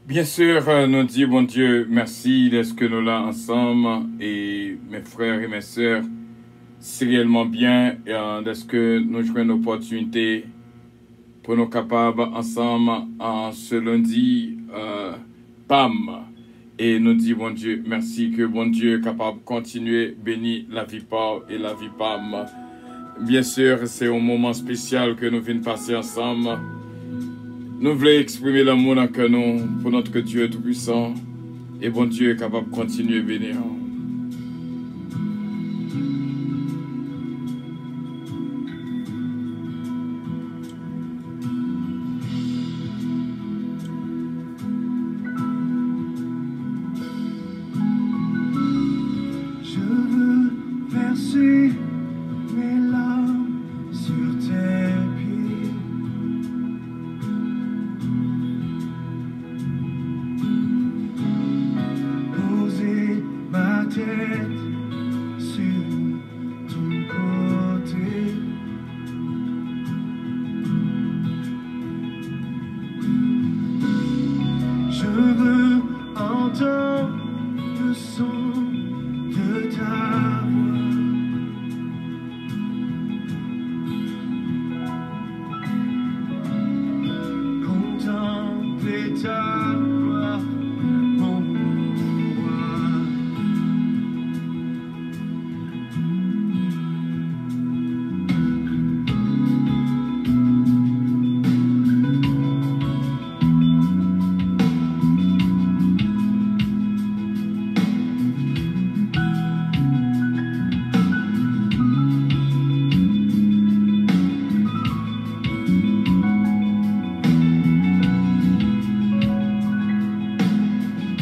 Bien sûr, nous disons, bon Dieu, merci d'être que nous là ensemble et mes frères et mes sœurs, c'est réellement bien d'être que nous jouons une opportunité pour nous capables ensemble en ce lundi, PAM. Et nous disons, bon Dieu, merci que bon Dieu est capable de continuer bénir la vie PAM et la vie PAM. Bien sûr, c'est un moment spécial que nous venons passer ensemble. Nous voulons exprimer l'amour dans que nous pour notre Dieu Tout-Puissant. Et bon Dieu est capable de continuer à bénir. Je veux verser mes larmes sur tes pieds. Poser ma tête sur ton côté. Je veux entendre le son de ta voix. Contempler ta gloire, mon roi.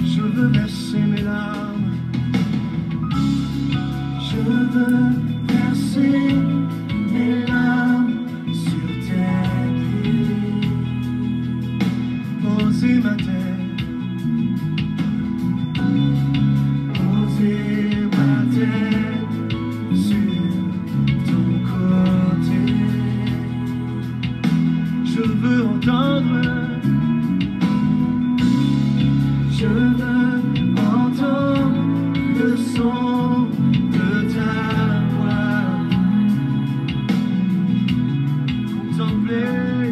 Je veux verser mes larmes. Je veux verser mes larmes sur tes pieds. Poser ma tête. Poser ma tête sur ton côté. Je veux entendre. Je veux entendre le son de ta voix. Contempler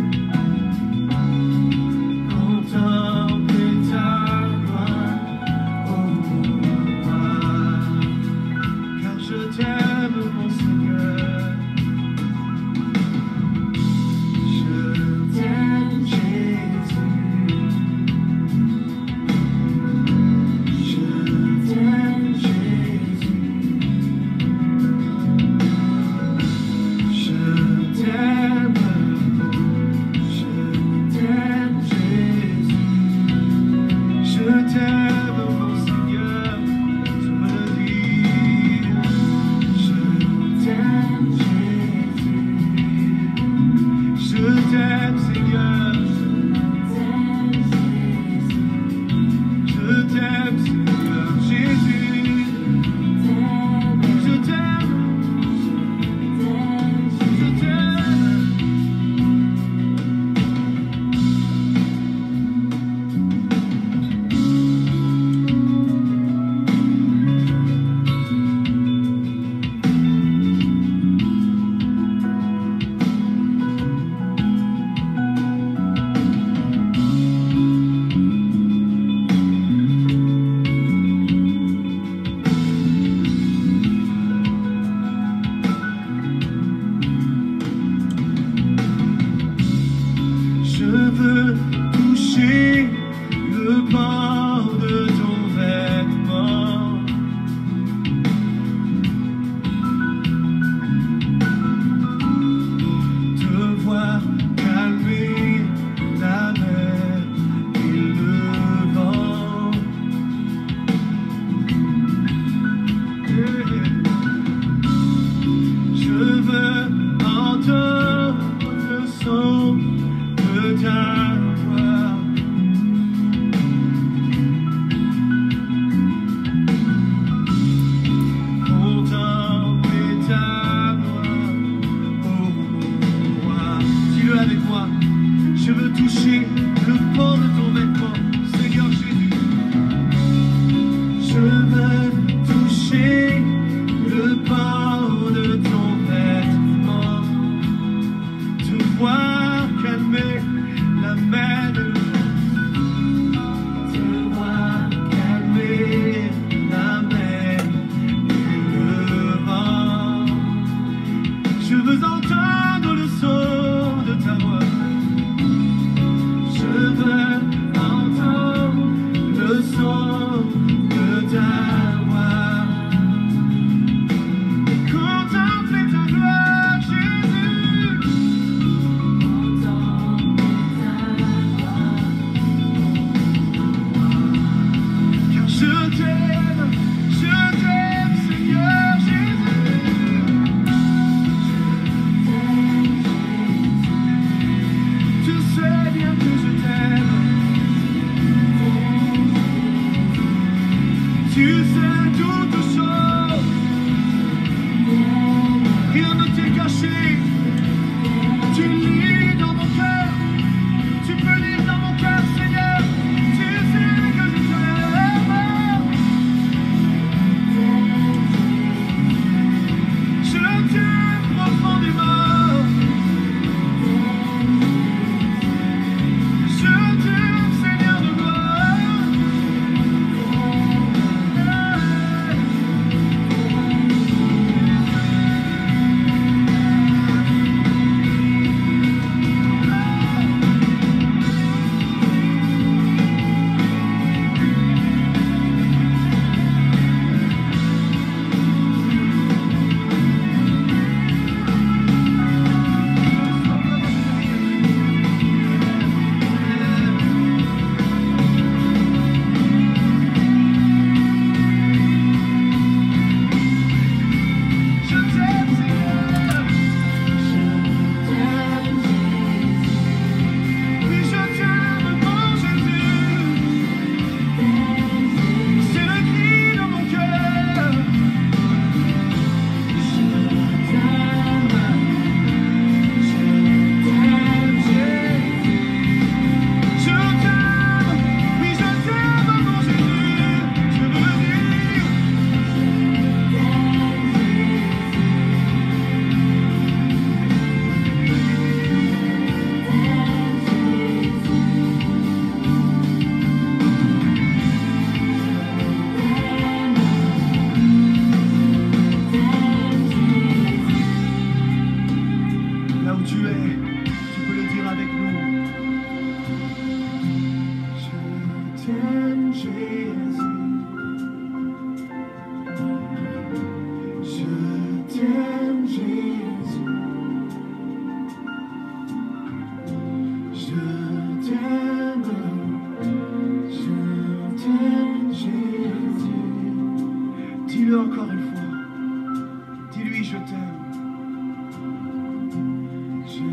Tu sais toutes choses. Rien ne t'est caché. Tu lis dans mon cœur. Tu peux lire dans mon cœur, Seigneur. Tu sais que je t'aime. Je t'aime profondément. Je t'aime, Seigneur de gloire. Je t'aime, Seigneur. Oui, je t'aime, mon Jésus. C'est le cri de mon cœur. Je t'aime, Jésus. Je t'aime, oui, je t'aime, mon Jésus. Je veux dire. Là où tu es, tu peux le dire avec nous. Je t'aime, Jésus. Je t'aime, Jésus. Je t'aime. Je t'aime, Jésus. Dis-le encore une fois. Dis-lui, je t'aime. Je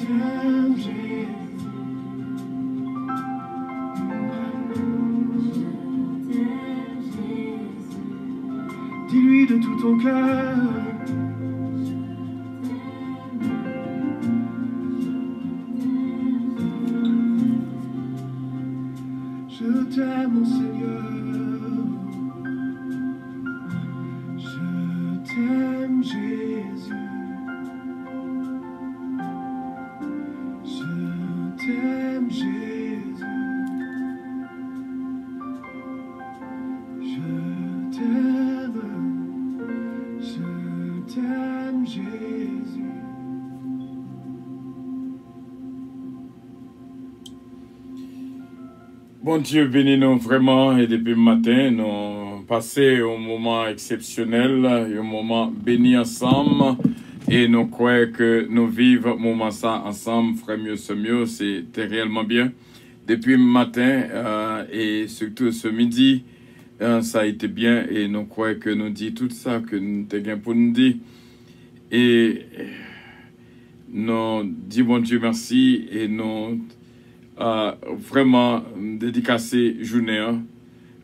t'aime, Jésus. Dis-lui de tout ton cœur. Je t'aime, mon Seigneur. Je t'aime, Jésus. Je t'aime, Jésus. Je t'aime. Je t'aime, Jésus. Bon Dieu, bénis-nous vraiment et depuis le matin, nous passé un moment exceptionnel, un moment béni ensemble et nous croyons que nous vivons un moment ça ensemble, frère mieux, c'était réellement bien. Depuis le matin et surtout ce midi, ça a été bien et nous croyons que nous dit tout ça que nous avons pour nous dire et nous disons bon Dieu merci et nous vraiment dédicacer journée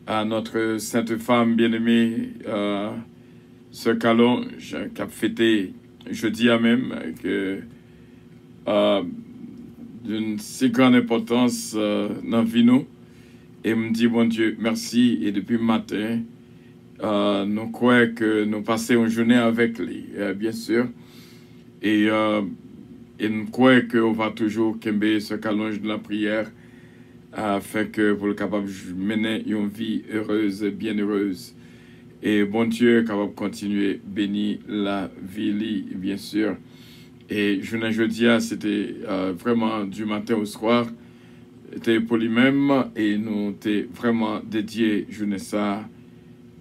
à notre sainte femme bien-aimée, Sœur Calon, qui a fêté jeudi à même, que d'une si grande importance dans la vie nous. Et me dit, bon Dieu, merci. Et depuis le matin, nous croyons que nous passons une journée avec lui, bien sûr. Et nous croyons qu'on va toujours camber ce calonge de la prière afin que vous soyez capable de mener une vie heureuse, bienheureuse. Et bon Dieu, capable de continuer à bénir la vie, bien sûr. Et jeudi, c'était vraiment du matin au soir. C'était pour lui-même et nous étions vraiment dédiés, journée ça,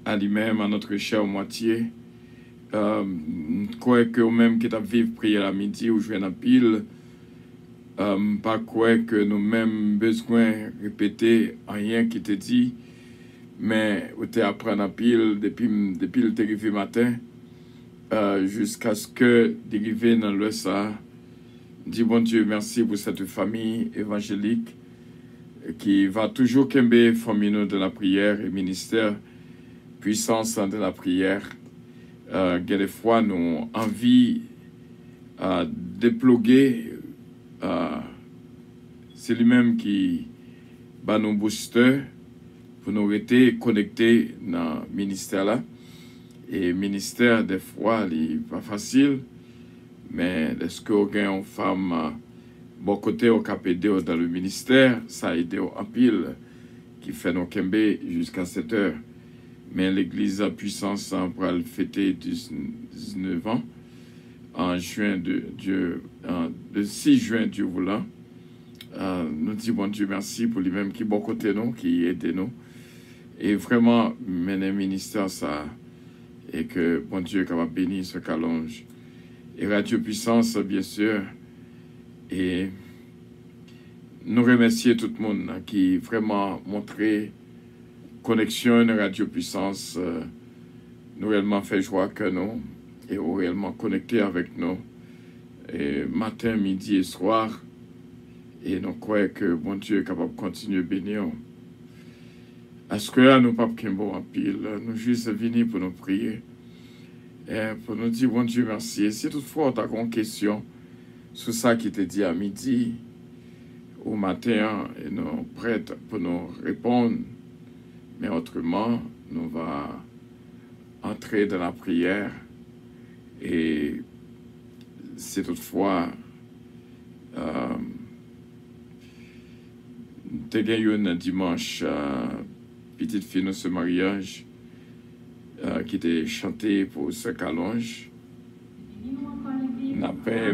à lui-même, à notre chère moitié. Quoi que même qui t'a vivre prier à midi ou jouer dans pile, pas quoi que nous même besoin répéter rien qui te dit, mais ou te apprendre à pile depuis le arrivé matin jusqu'à ce que d'arriver dans le ça. Dis bon Dieu merci pour cette famille évangélique qui va toujours camber famille de la prière et ministère puissance de la prière. Des fois, nous avons envie de déploguer. C'est lui-même qui va nous booster pour nous rester connectés dans le ministère là. Et le ministère, des fois, il n'est pas facile. Mais est-ce qu'on a une femme bon côté au KPD dans le ministère, ça a aidé en pile qui fait nos kembe jusqu'à 7 heures. Mais l'église à puissance pour le fêter 19 ans en juin le 6 juin Dieu voulant. Nous disons bon Dieu merci pour lui-même qui bon côté nous, qui aide nous. Et vraiment mener ministère ça et que bon Dieu est capable de bénir ce calonge. Et Radio Puissance, bien sûr. Et nous remercier tout le monde qui vraiment montré connexion à Radio Puissance. Nous réellement fait joie que nous et réellement connecté avec nous. Et matin, midi et soir. Et nous croyons que bon Dieu est capable de continuer à bénir. Est-ce que nous ne pouvons pas en pile? Nous juste venir pour nous prier. Et pour nous dire, bon Dieu, merci. Et si toutefois, tu as une question sur ça qui te dit à midi, au matin, et nous sommes prêts pour nous répondre. Mais autrement, nous allons entrer dans la prière. Et si toutefois, tu as eu un dimanche, petite fille de ce mariage, qui était chanté pour ce calonge. On a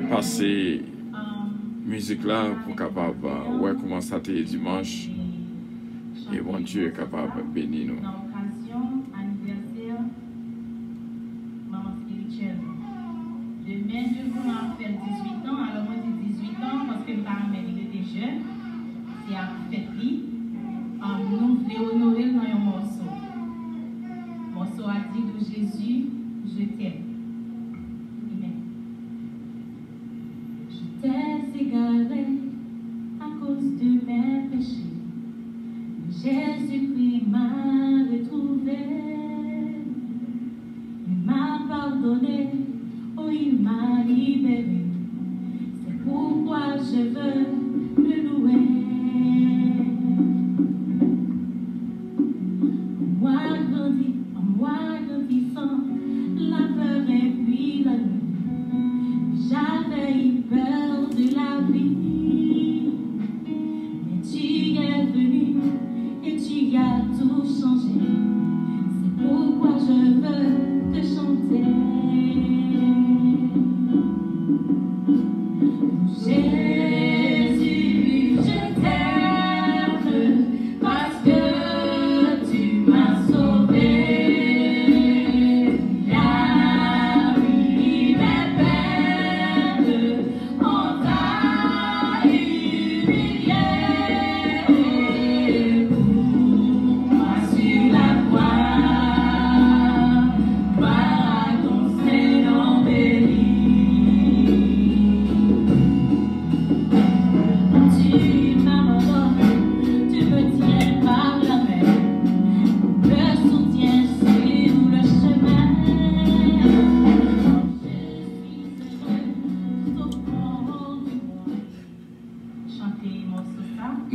passé musique là pour capable ouais comment ça était dimanche et bon Dieu est capable de bénir nous. Demain, je vous faire 18 ans. Alors, moi, j'ai 18 ans parce que mes parents étaient jeunes. C'est à fête. Nous voulons honorer dans un morceau. Morceau a dit de Jésus, je t'aime. Amen. Je t'ai égaré à cause de mes péchés. Jésus-Christ m'a retrouvé. Il m'a pardonné. Oh, il m'a libéré. C'est pourquoi je veux le louer. Moi grandissant, la peur et puis la nuit. J'avais eu peur de la vie. Mais tu es venu et tu as tout changé. C'est pourquoi je veux te chanter. Jésus, je t'aime parce que tu m'as sauvé.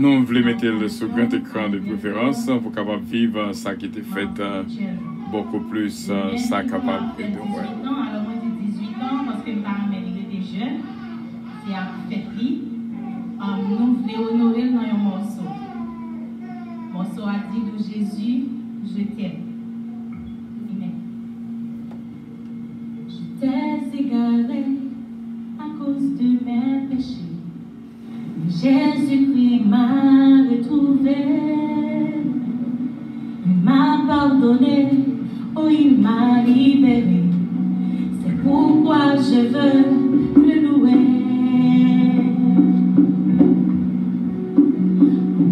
Nous voulons mettre le sur grand écran de préférence pour capable vivre ça qui était fait beaucoup plus ça capable de voir. Alors moi j'ai 18 ans parce que mes parents étaient jeunes. C'est à fête. Nous voulons honorer dans un morceau. Morceau a dit de Jésus, je t'aime. Amen. Je t'ai égaré à cause de mes péchés. Jésus-Christ m'a retrouvé, il m'a pardonné, oh il m'a libéré, c'est pourquoi je veux le louer.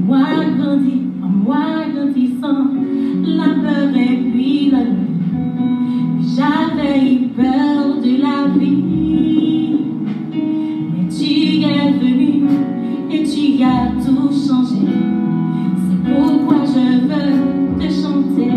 Moi grandissant, la peur et puis la nuit, j'avais eu peur de la vie, mais tu es venu et tu as tout changé. C'est pourquoi je veux te chanter.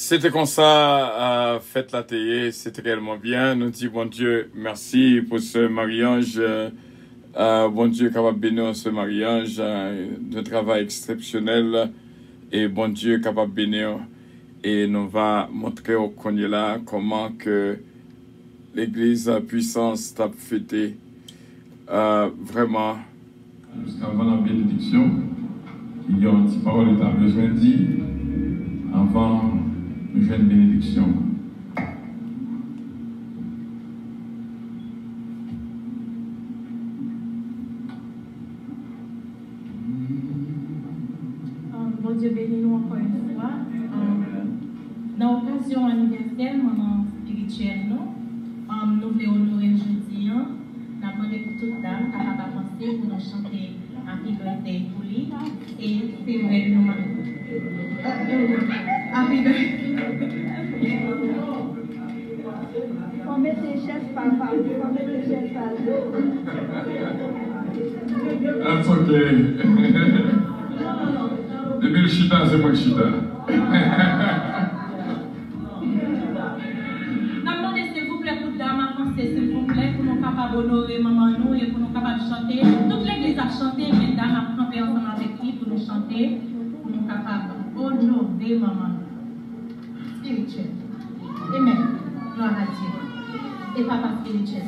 C'était comme ça, fête la télé, c'était réellement bien. Nous disons, bon Dieu, merci pour ce mariage. Bon Dieu, capable de bénir ce mariage, de travail exceptionnel. Et bon Dieu, capable de bénir. Et nous va montrer au Cognola comment que l'église puissance t'a fêté. Vraiment. Jusqu'avant la bénédiction, il y a une petite parole que tu as besoin de dire avant une jeune bénédiction. Bon Dieu bénis nous encore une fois. Dans l'occasion anniversaire, maman spirituelle, nous voulons honorer jeudi. Nous avons demandé pour toute dame capable de penser pour nous chanter Happy Birthday pour lui. Et c'est vrai, nous Happy Birthday. That's okay. Depuis le chita, c'est moi le chita. S'il vous plaît, pour dame avancer, s'il vous plaît, pour nous capables d'honorer maman nous et pour nous capables de chanter. Toute l'église a chanté, mais dame a campé ensemble avec lui pour nous chanter, pour nous capables d'honorer maman spirituelle. Amen. Gloire à Dieu. Et papa spirituel.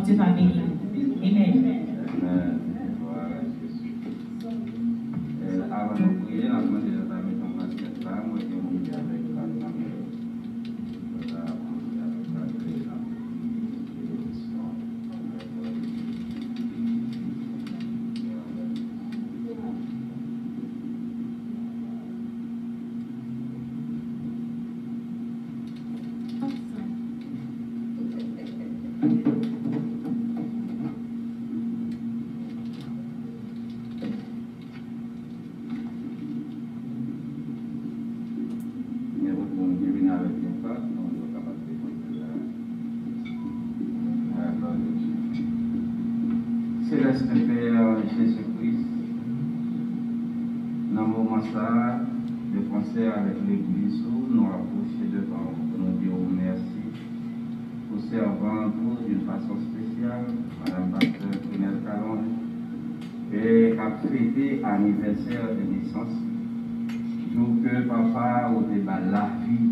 Dieu va bénir. Amen. Avant de prier, on a demandé de la mettre en place cette femme, moi, qui est avec la femme. Céleste Père Jésus-Christ, dans le moment ça, de penser avec l'Église, nous approcher devant vous, nous dire merci pour servir nous d'une façon spéciale, Madame Pasteur Prunelle Calon, et à fêter l'anniversaire de naissance, jour que papa au débat la vie,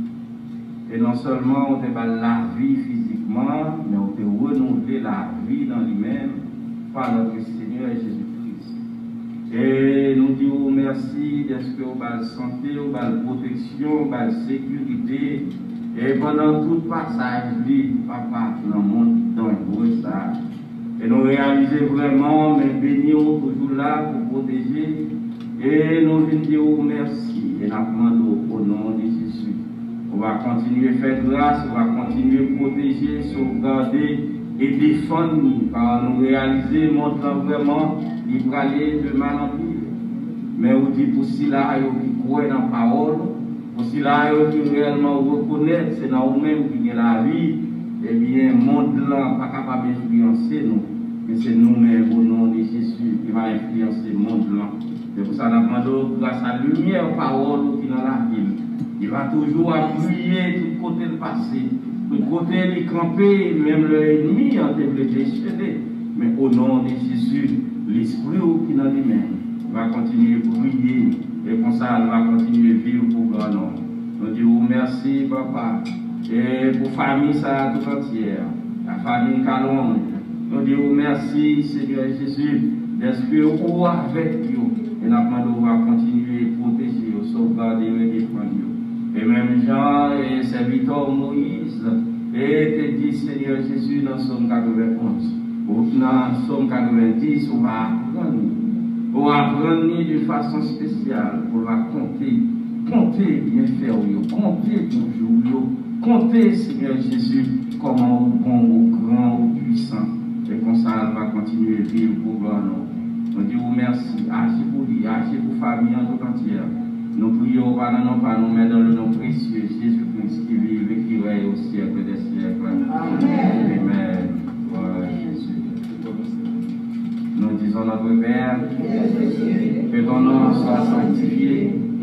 et non seulement au débat la vie physiquement, mais on peut renouveler la vie dans lui-même par notre Seigneur Jésus-Christ. Et nous disons merci de ce que vous avez santé, vous avez protection, vous avez sécurité. Et pendant tout passage, papa, dans le monde, dans le ça. Et nous réalisons vraiment, mais bénissons toujours là pour protéger. Et nous disons merci. Et nous demandons au nom de Jésus. On va continuer à faire grâce, on va continuer à protéger, sauvegarder et défendre nous, car nous réaliser, montrant vraiment, il va aller de mal en pire. Mais on dit pour cela, qui croient dans la parole, pour cela, qui réellement reconnaissent, c'est dans nous-mêmes qui est la vie, eh bien, le monde là, pas capable d'influencer nous, mais c'est nous-mêmes, au nom de Jésus, qui va influencer le monde là. C'est pour ça que nous demandons, grâce à la lumière, parole qui est dans la ville, il va toujours appuyer tout côté le passé. Tout côté les camper, même l'ennemi a développé chez. Mais au nom de Jésus, l'esprit qui est dans lui-même va continuer à briller. Et comme ça, on va continuer à vivre pour grand nom. Nous disons merci, papa. Et pour la famille, ça tout entière. La famille Calonge. Nous disons merci, Seigneur Jésus, d'esprit ou avec nous. Et nous va continuer à protéger, à sauvegarder et défendre. Et même Jean et serviteur Moïse, et te dit Seigneur Jésus dans son 91. Au final, dans Somme 90, on va apprendre de façon spéciale, on va compter bien faire, compter toujours, compter Seigneur Jésus, comment au bon, au grand, au puissant, et comme ça, elle va continuer à vivre pour gloire. Nous disons merci, agis pour lui, agis pour la famille en tout entière. Nous prions pas dans nos pas, nous mettons dans le nom précieux Jésus-Christ qui vit et qui règne au siècle des siècles. Amen. Amen. Voilà Jésus. Nous disons notre Père, que ton nom soit sanctifié,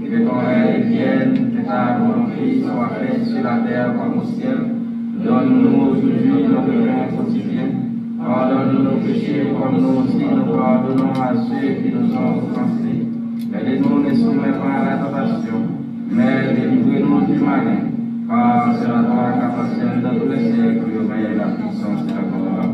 que ton règne vienne, que ta volonté soit faite sur la terre comme au ciel. Donne-nous aujourd'hui notre pain quotidien. Pardonne-nous nos péchés comme nous aussi nous pardonnons à ceux qui nous ont offensés. Aidez-nous ne soumets pas à la tentation, mais délivrez-nous du malin. Car c'est la toi qui appartient dans tous les siècles, et la puissance et la gloire.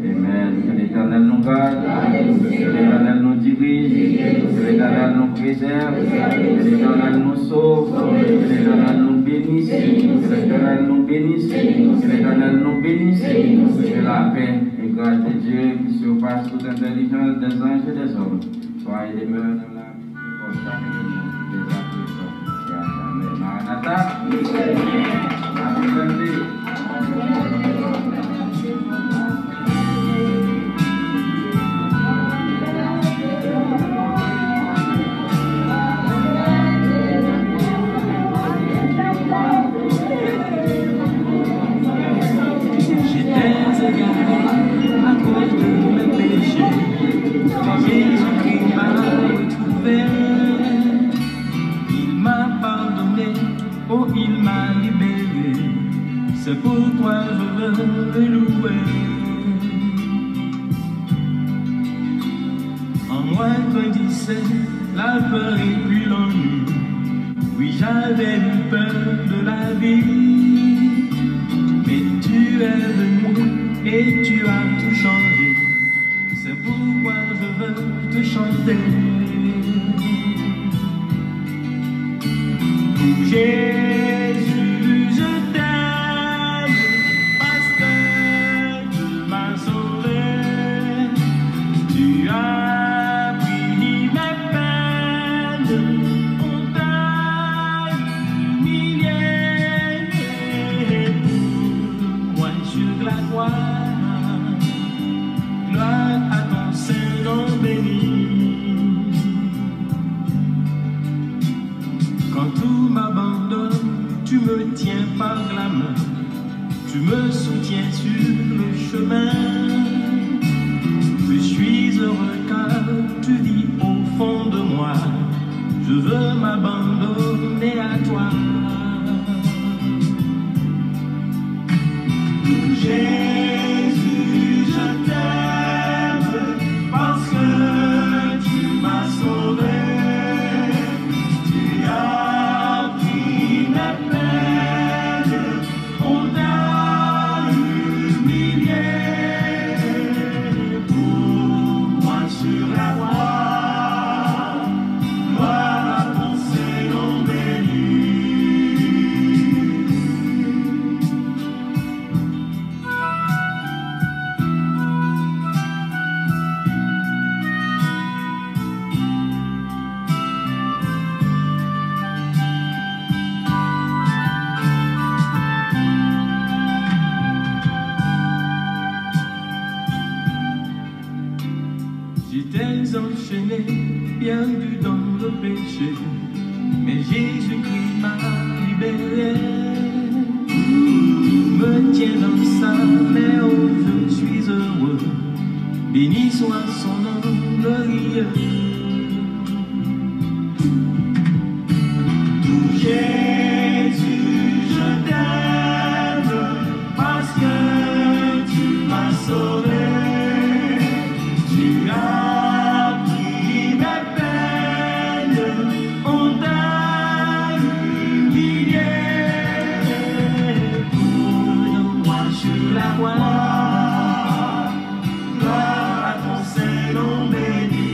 Amen. Que l'Éternel nous garde, que l'Éternel nous dirige, que l'Éternel nous préserve, que l'Éternel nous sauve, que l'Éternel nous bénisse, que l'Éternel nous bénisse, que l'Éternel nous bénisse, que la paix et grâce de Dieu qui surpasse toute intelligence des anges et des hommes, soyez les demeure de la vie pour chacun de nous, des afflictions et à jamais. Maranatha, c'est pourquoi je veux le louer. En moi grandissait la peur et puis l'ennui. Oui, j'avais eu peur de la vie. Mais tu es venu et tu as tout changé. C'est pourquoi je veux te chanter. Jésus, je t'aime parce que tu m'as sauvé. Tu as pris mes peines, on t'a humilié. Pour moi sur la croix, gloire à ton Saint-Nom béni. Quand tout m'abandonne, tu me tiens par la main, tu me soutiens sur le chemin. Je suis heureux car tu vis au fond de moi, je veux m'abandonner à toi. Jésus, je t'aime parce que tu m'as sauvé. J'étais enchaîné, perdu dans le péché, mais Jésus-Christ m'a libéré. Il me tient dans sa main, oh je suis heureux, béni soit son nom glorieux. Jésus, je t'aime parce que tu m'as sauvé. Tu as pris mes peines, on t'a humilié. Pour moi sur la croix, gloire à ton Saint-Nom béni.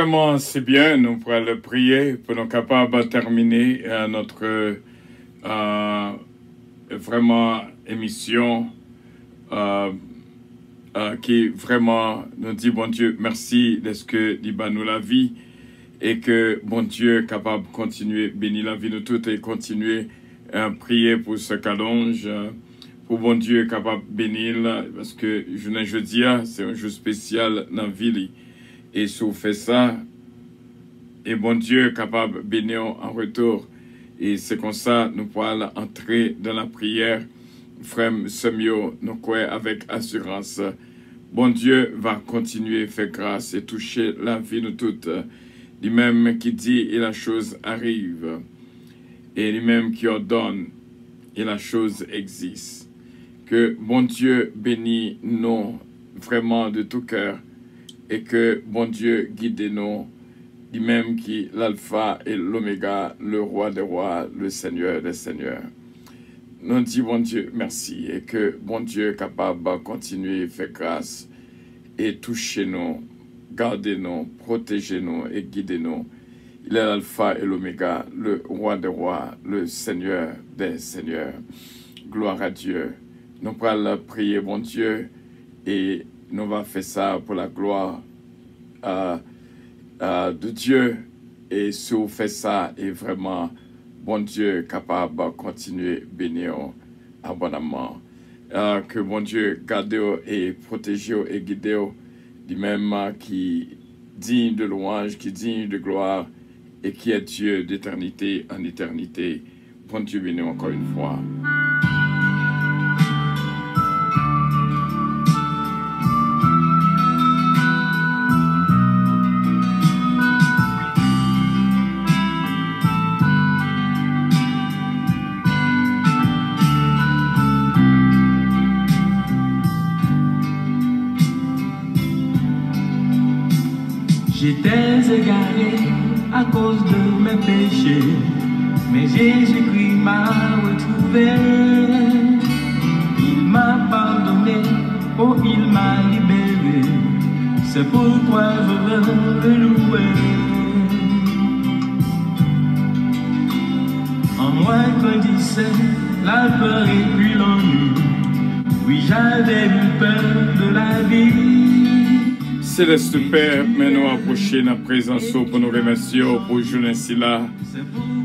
vraiment, c'est bien, nous pourrons le prier pour nous capables de terminer notre vraiment émission qui vraiment nous dit, bon Dieu, merci de ce que dit nous la vie et que bon Dieu est capable de continuer, bénir la vie de toutes et continuer à prier pour ce qu'allonge, pour bon Dieu est capable de bénir parce que jeudi, c'est un jour spécial dans la vie. Et si on fait ça, et bon Dieu est capable de bénir en retour. Et c'est comme ça nous pourrons entrer dans la prière. Frère Semio, nous croyons avec assurance. Bon Dieu va continuer à faire grâce et toucher la vie de toutes. Lui-même qui dit et la chose arrive. Et lui-même qui ordonne et la chose existe. Que bon Dieu bénisse nous vraiment de tout cœur. Et que bon Dieu guide nous, lui-même qui est l'alpha et l'oméga, le roi des rois, le seigneur des seigneurs. Nous disons bon Dieu merci et que bon Dieu est capable de continuer à faire grâce et toucher nous, garder nous, protéger nous et guider nous. Il est l'alpha et l'oméga, le roi des rois, le seigneur des seigneurs. Gloire à Dieu. Nous allons prier bon Dieu et nous allons faire ça pour la gloire de Dieu. Et si on fait ça, et vraiment, bon Dieu est capable de continuer à bénir abondamment. Que bon Dieu garde et protège et guide, lui-même qui digne de louange, qui digne de gloire, et qui est Dieu d'éternité en éternité. Bon Dieu bénit encore une fois. J'étais égaré à cause de mes péchés, mais Jésus-Christ m'a retrouvé. Il m'a pardonné, oh il m'a libéré, c'est pourquoi je veux le louer. En moi grandissait la peur et puis l'ennui, oui j'avais eu peur de la vie. Céleste Père, mais nous approcher dans la présence pour nous remercier pour journée ainsi là.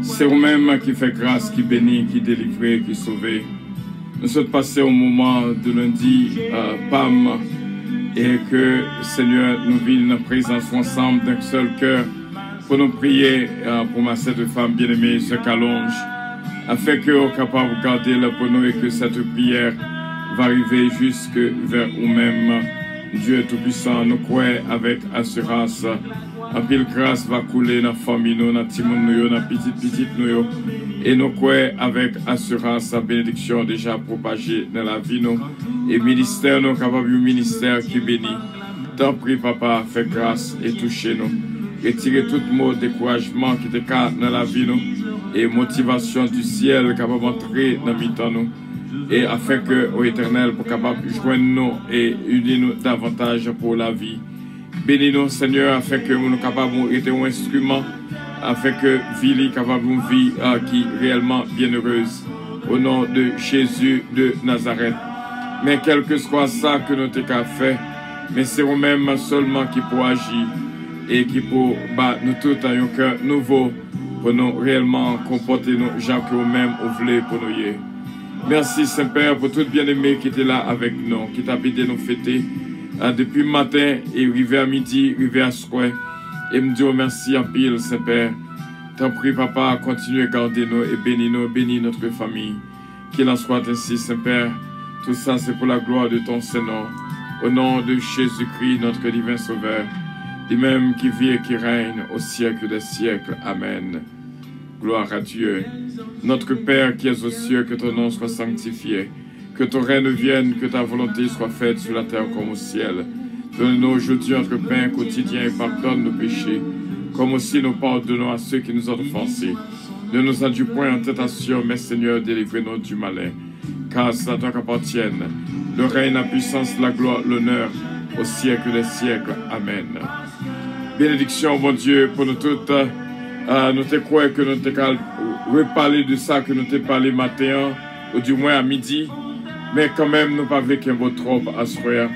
C'est vous-même qui fait grâce, qui bénit, qui délivre, qui sauve. Nous sommes passés au moment de lundi, PAM, et que Seigneur nous vit dans la présence ensemble d'un seul cœur pour nous prier pour ma cette femme bien-aimée, ce qu'allonge, afin que nous soyons capables de garder là pour nous et que cette prière va arriver jusque vers nous-mêmes. Dieu Tout-Puissant, nous croyons avec assurance. En pile grâce va couler dans la famille, dans la timon, dans la petite nous. Et nous croyons avec assurance la bénédiction déjà propagée dans la vie. Nous. Et ministère, nous capable de ministère qui bénit. T'en prie, Papa, fais grâce et touchez-nous. Retirez tout mot de découragement qui te cadre dans la vie. Nous. Et motivation du ciel capable d'entrer dans le nous. Et afin que, au Éternel, pour capable de joindre nous et unir nous davantage pour la vie. Bénis-nous, Seigneur, afin que nous soyons capables d'être un instrument, afin que vie capable une vie qui est réellement bienheureuse. Au nom de Jésus de Nazareth. Mais quel que soit ça que nous avons fait, mais c'est vous-même seulement qui peut agir et qui peut battre nous tous dans un cœur nouveau pour nous réellement comporter nous, gens que vous-même voulez pour nous. Merci Saint-Père pour tout bien-aimé qui était là avec nous, qui t'a aidé nous fêter depuis le matin et arrivé à midi, arrivé à soir. Et me dire merci en pile Saint-Père. T'en prie Papa, continue à garder nous et bénis notre famille. Qu'il en soit ainsi Saint-Père. Tout ça c'est pour la gloire de ton Saint-Nom. Au nom de Jésus-Christ, notre divin Sauveur. Lui-même qui vit et qui règne au siècle des siècles. Amen. Gloire à Dieu. Notre Père qui es aux cieux, que ton nom soit sanctifié, que ton règne vienne, que ta volonté soit faite sur la terre comme au ciel. Donne-nous aujourd'hui notre pain quotidien et pardonne nos péchés, comme aussi nous pardonnons à ceux qui nous ont offensés. Ne nous induis point en tentation, mais Seigneur, délivre-nous du malin. Car c'est à toi qu'appartiennent le règne, la puissance, la gloire, l'honneur, au siècle des siècles. Amen. bénédiction, bon Dieu, pour nous toutes. Nous te croyons que nous te reparler de ça que nous te parlé matin, ou du moins à midi. Mais quand même, nous pas avec un beau trop à ce soir.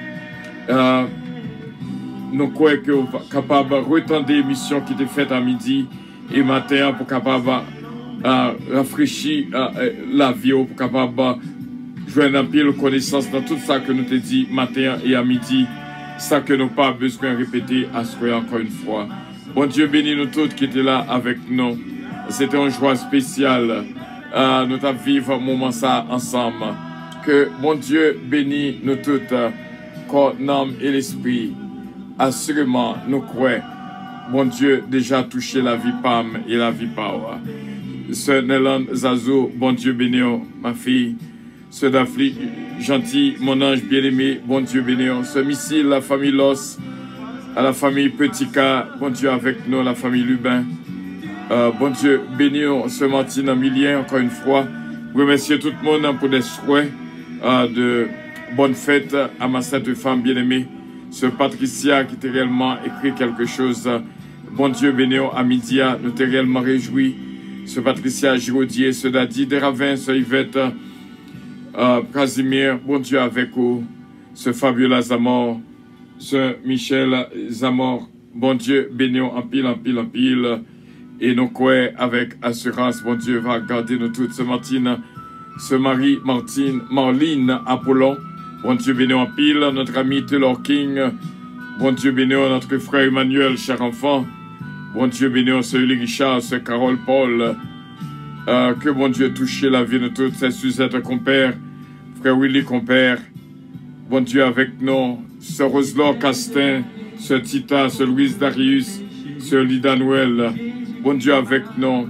Nous croyons que nous sommes capables de retendre des émissions qui étaient faites à midi et matin pour capable rafraîchir la vie, pour capable jouer un pile de connaissances dans tout ça que nous te dit matin et à midi. Ça que nous pas besoin de répéter à ce soir encore une fois. Bon Dieu, bénis nous toutes qui étaient là avec nous. C'était une joie spéciale. Nous avons vécu un moment ça ensemble. Que bon Dieu bénisse nous toutes, corps, âme et l'esprit. Assurément, nous croyons, bon Dieu, déjà touché la vie Pam et la vie Power. Sœur Nélan Zazo, bon Dieu bénis, ma fille. Sœur Dafli, gentil, mon ange bien-aimé, bon Dieu bénis. Sœur Missile, la famille Los, à la famille Petit-Cas, bon Dieu avec nous, la famille Lubin. Bon Dieu bénis, Sœur Martine Amilien, encore une fois. Remercier tout le monde pour des souhaits de bonne fête à ma sainte femme bien-aimée. Ce Patricia qui t'a réellement écrit quelque chose. Bon Dieu béni à midi, nous t'es réellement réjouis. Ce Patricia Giraudier, ce Dadi Desravins, ce Yvette Casimir, bon Dieu avec vous. Ce Fabiola Zamor, ce Michel Zamor, bon Dieu béni en pile, en pile, en pile. Et nous croyons avec assurance, bon Dieu va garder nous toutes. Ce Martine, ce Marie Marline Apollon, bon Dieu béni en pile, notre ami Taylor King, bon Dieu béni notre frère Emmanuel, cher enfant, bon Dieu béni ce Uli Richard, ce Carole Paul, que bon Dieu touche la vie de toutes ces Suzette compère, frère Willy compère, bon Dieu avec nous, ce Roselor Castin, ce Tita, ce Louise Darius, ce Lida Noël, bon Dieu avec nous,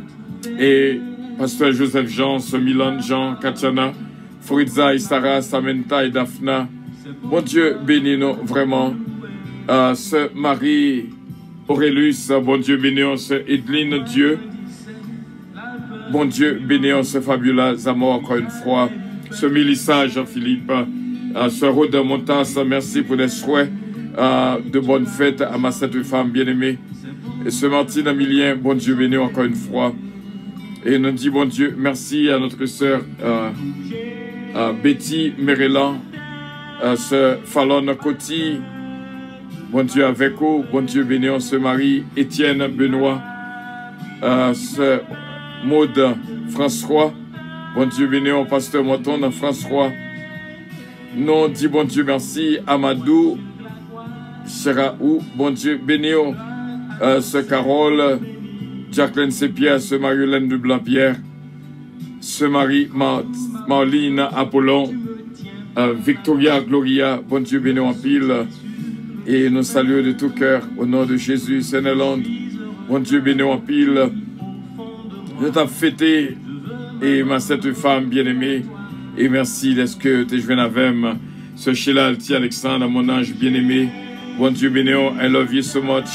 et Pasteur Joseph Jean, ce Milan Jean, Katiana, Fritza, Sarah, Samantha et Daphna. Bon Dieu, bénis-nous vraiment. Ce Marie Aurélus, bon Dieu, bénis-nous. Ce Edline Dieu. Bon Dieu, bénis-nous. Ce Fabiola Zamor, encore une fois. Ce Mélissa Jean-Philippe. Ce Rodin Montas, merci pour les souhaits de bonne fête à ma sainte femme bien-aimée. Et ce Martine Amilien, bon Dieu, bénis-nous encore une fois. Et nous dit bon Dieu, merci à notre sœur Betty Merelan, ce Fallon Coty, bon Dieu avec vous, bon Dieu béni, ce mari Étienne Benoît, ce Maud François, bon Dieu béni, pasteur Monton François. Nous dit bon Dieu merci, Amadou Cheraou, bon Dieu béni, ce Carole, Jacqueline Sepierre, ce Marie-Hélène de Blanc-Pierre, ce Marie Marline Apollon, Victoria Gloria, bon Dieu béni en pile, et nous saluons de tout cœur au nom de Jésus, Sénéland, bon Dieu béni en pile. Je t'ai fêté, et ma cette femme bien-aimée, et merci d'être que tu es joué avec ce Sheila Alti Alexandre, mon ange bien-aimé, bon Dieu béni, I love you so much,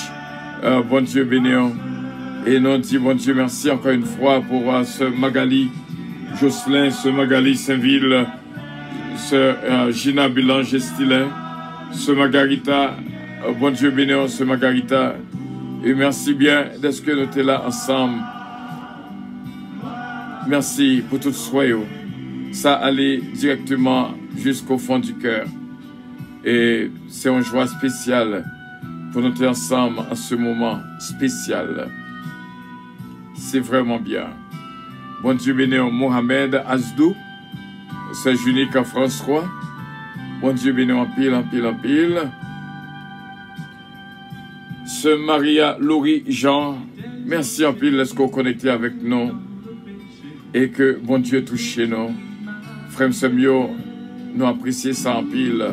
bon Dieu béni. Et nous disons, bon Dieu, merci encore une fois pour ce Magali Jocelyn, ce Magali Saint-Ville, ce Gina Bélanger-Stilin, ce Margarita, bon Dieu béni, ce Margarita. Et merci bien d'être que nous sommes là ensemble. Merci pour tout ce soyau. Ça allait directement jusqu'au fond du cœur. Et c'est une joie spéciale pour nous être ensemble en ce moment spécial. C'est vraiment bien. Bon Dieu béni, Mohamed Azdou, c'est Junica François. Bon Dieu béni, en pile, en pile, en pile. Ce Maria Laurie Jean, merci en pile, laisse qu'on connecter avec nous. Et que bon Dieu touche chez nous. Frère Semio, nous apprécions ça en pile.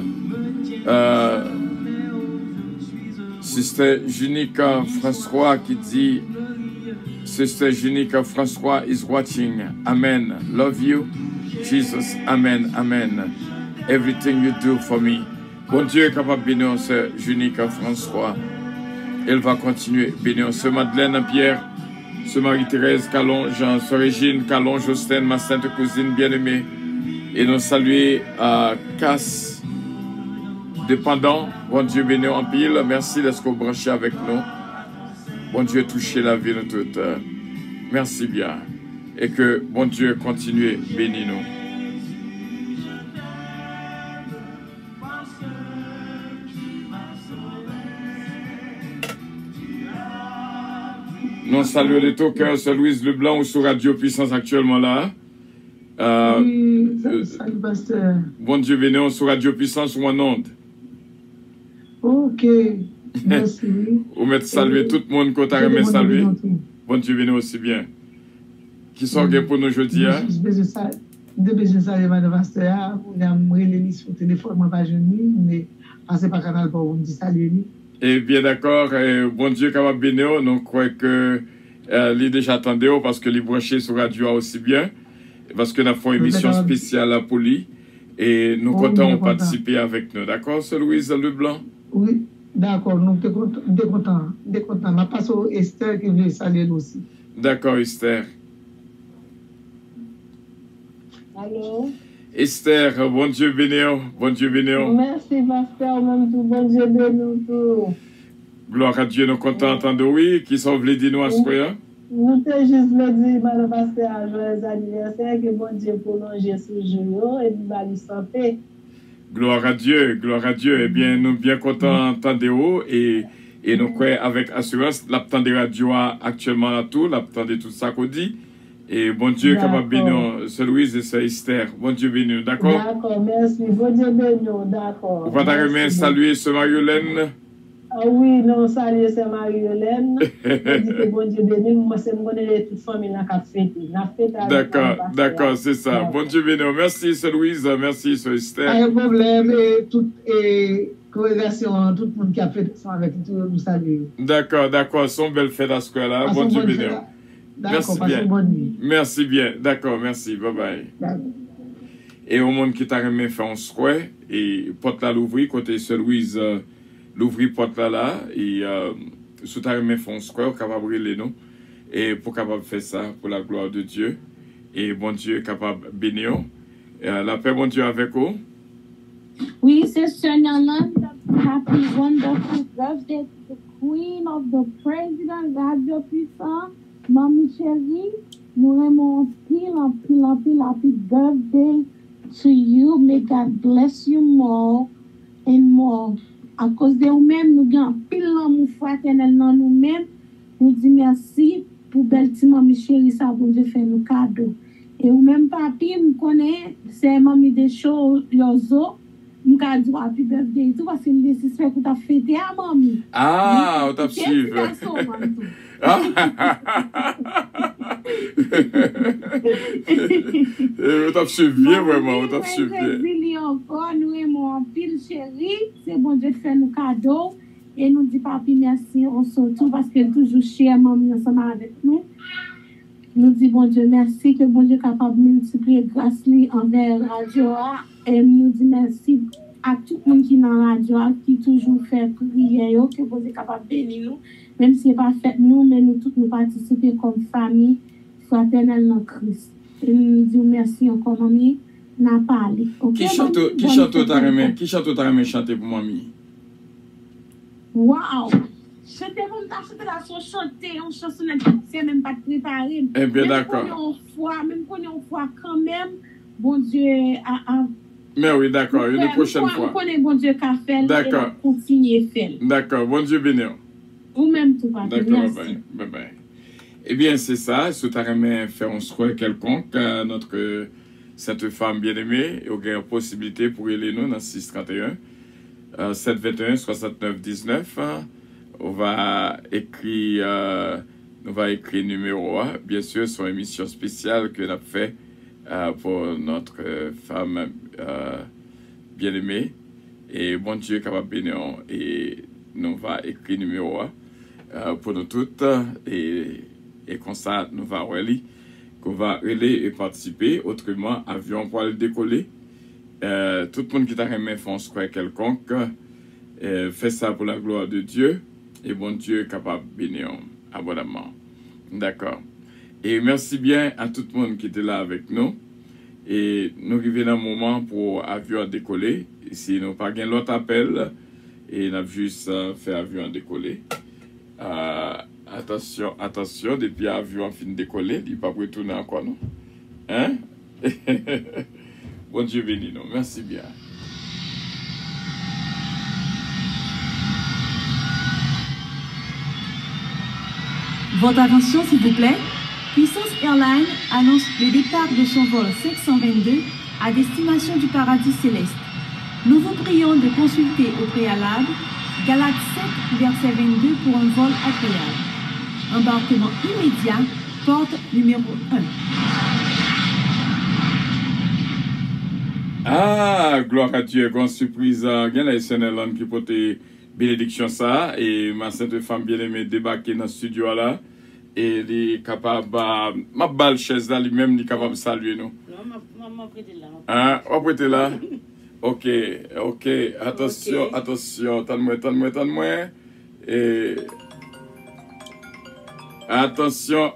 Sister Junica François qui dit, Sister Junica François is watching. Amen. Love you, Jesus. Amen. Amen. Everything you do for me. Bon Dieu est capable de bénir ce Junica François. Elle va continuer bénir ce Madeleine Pierre, ce Marie-Thérèse Calon, Jean, ce Régine Calon, Jostine, ma sainte cousine bien-aimée. Et nous saluer à Casse, dépendant. Bon Dieu béni en pile. Merci d'être branché avec nous. bon Dieu, toucher la vie de toutes. Merci bien. Et que, bon Dieu, continue, bénis-nous. Nous saluons les taux cœur sur Louise Leblanc ou sur Radio Puissance actuellement là. Oui, salut pasteur. Bon Dieu béni, sur Radio Puissance ou en onde. Ok, merci. Ou mettre saluer tout le monde qu'on t'a remis saluer. Bon Dieu béni aussi bien. Qui sont pour nous aujourd'hui? Je besoin de saluer madame pasteur. On a mis les listes sur téléphone, moi pas jeune, mais passez par canal pour vous dire saluer. Eh bien d'accord, bon Dieu capable bénir, nous croyons que les déjà attendez parce que les branchés sur radio aussi bien, parce que nous avons une émission spéciale pour lui et nous comptons de participer avec nous. D'accord, c'est Louise Leblanc? Oui, d'accord, nous sommes contents. Je passe au Esther qui veut saluer aussi. D'accord, Esther. Allô? Esther, bon Dieu bénir, bon Dieu bénir. Merci, pasteur, même tout, bon Dieu bénir tout. Gloire à Dieu, nous comptons d'entendre, oui, qui sont venus dire nous à ce point. Nous te juste le dire, madame pasteur, joyeux anniversaire, que bon Dieu prolonge ce jour et nous va lui santé. Gloire à Dieu, gloire à Dieu. Eh bien, nous bien contents d'entendre et nous croyons avec assurance, l'attente de radio actuellement à tout, l'attente de tout ça qu'on dit. Et bon Dieu, capable de bénir, c'est Louise et c'est Esther. Bon Dieu bénir, d'accord? D'accord, merci. Bon Dieu bénir, d'accord. On va t'arriver saluer ce Marie-Hélène. Ah oui, non, saluer ce Marie-Hélène. On dit que bon Dieu bénir, moi c'est mon toute famille qui a fêté. D'accord, d'accord, c'est ça. Bon Dieu bénir. Merci, c'est Louise. Merci, c'est Esther. Pas de problème et toute corrélation, tout le monde qui a fait ça avec nous saluer. D'accord, d'accord. Son belle fête à ce là. Bon Dieu bénir. Merci bien. Merci bien. D'accord, merci. Bye bye. Et au monde qui t'a remis fait un souhait, et porte là l'ouvrir, côté seul Louise, l'ouvrir porte là, et sous ta remis fait un souhait, capable de brûler nous, et pour capable faire ça pour la gloire de Dieu, et bon Dieu capable de bénir. La paix, bon Dieu, avec vous. Oui, Sister Nana, happy wonderful birthday to the Queen of the President, Radio Puissant. Mamie chérie, nous aimons happy birthday to you. May God bless you more and more. À cause de nous-mêmes, nous avons pile l'amour fraternel dans nous-mêmes. Nous disons merci pour belle petite mamie chérie, ça pour Dieu faire nos cadeaux. Et nous-mêmes, papi, nous connaissons, c'est mamie des choses, yozo. Nous avons dit happy birthday tout parce que nous décidons que tu as fêté à mamie. Ah, on t'a suivi. On t'a suivi vraiment, on t'a suivi. Encore, nous aimons en pile chérie, c'est bon Dieu de faire nos cadeaux et nous dit papi merci, on surtout parce que toujours cher maman ensemble avec nous. Nous dit bon Dieu merci, que bon Dieu est capable de multiplier grâce envers radio et nous dit merci à tout le monde qui est dans la radio, qui toujours fait prier, que bon Dieu est capable de bénir nous. Même si ce n'est pas fait nous, mais nous tous nous participer comme famille fraternelle dans Christ. Et nous disons merci encore, mamie, n'a parlé. Qui chante ta remè chanter pour mamie? Waouh! Chanter pour nous, chanter la chanter, on chanson c'est même pas préparé. Eh bien, d'accord. Même qu'on ait une fois quand même, bon Dieu a. Mais oui, d'accord, une prochaine fois. On connaît bon Dieu qu'a fait, d'accord. Et continuer à faire. D'accord, bon Dieu béni. Ou même tout va bien. D'accord, bye bye. Eh bien, c'est ça. Si tu as faire un souhait quelconque, notre cette femme bien-aimée, il y a une possibilité pour aller nous dans 631 721 69 19. On va écrire numéro 1. Bien sûr, c'est une émission spéciale que l'on a fait pour notre femme bien-aimée. Et bon Dieu est capable de bénir. Et nous va écrire numéro 1 pour nous toutes. Et comme ça, nous va relire. Qu'on va relayer et participer. Autrement, avion pour aller décoller. Tout le monde qui t'a remis fait un souhait quelconque. Fait ça pour la gloire de Dieu. Et bon Dieu est capable de bénir abondamment. D'accord. Et merci bien à tout le monde qui était là avec nous. Et nous arrivons dans un moment pour avion décoller. Si nous n'avons pas l'autre appel, et nous avons juste fait avion décoller. Attention, depuis l'avion a fini de décoller, il ne va pas retourner encore, non? Hein? Bon Dieu béni, non? Merci bien. Votre attention, s'il vous plaît. Puissance Airlines annonce le départ de son vol 522 à destination du paradis céleste. Nous vous prions de consulter au préalable Galates 7, verset 22 pour un vol agréable. Embarquement immédiat, porte numéro 1. Ah, gloire à Dieu, grande surprise. Il y a la SNL qui porte bénédiction ça et ma sainte femme bien-aimée débarquer dans le studio là et il est capable ma balle chaise là lui-même il est capable de saluer nous. Non, m'a prêté là. Ah, on prêter là. OK, attention, attends-moi. Et attention.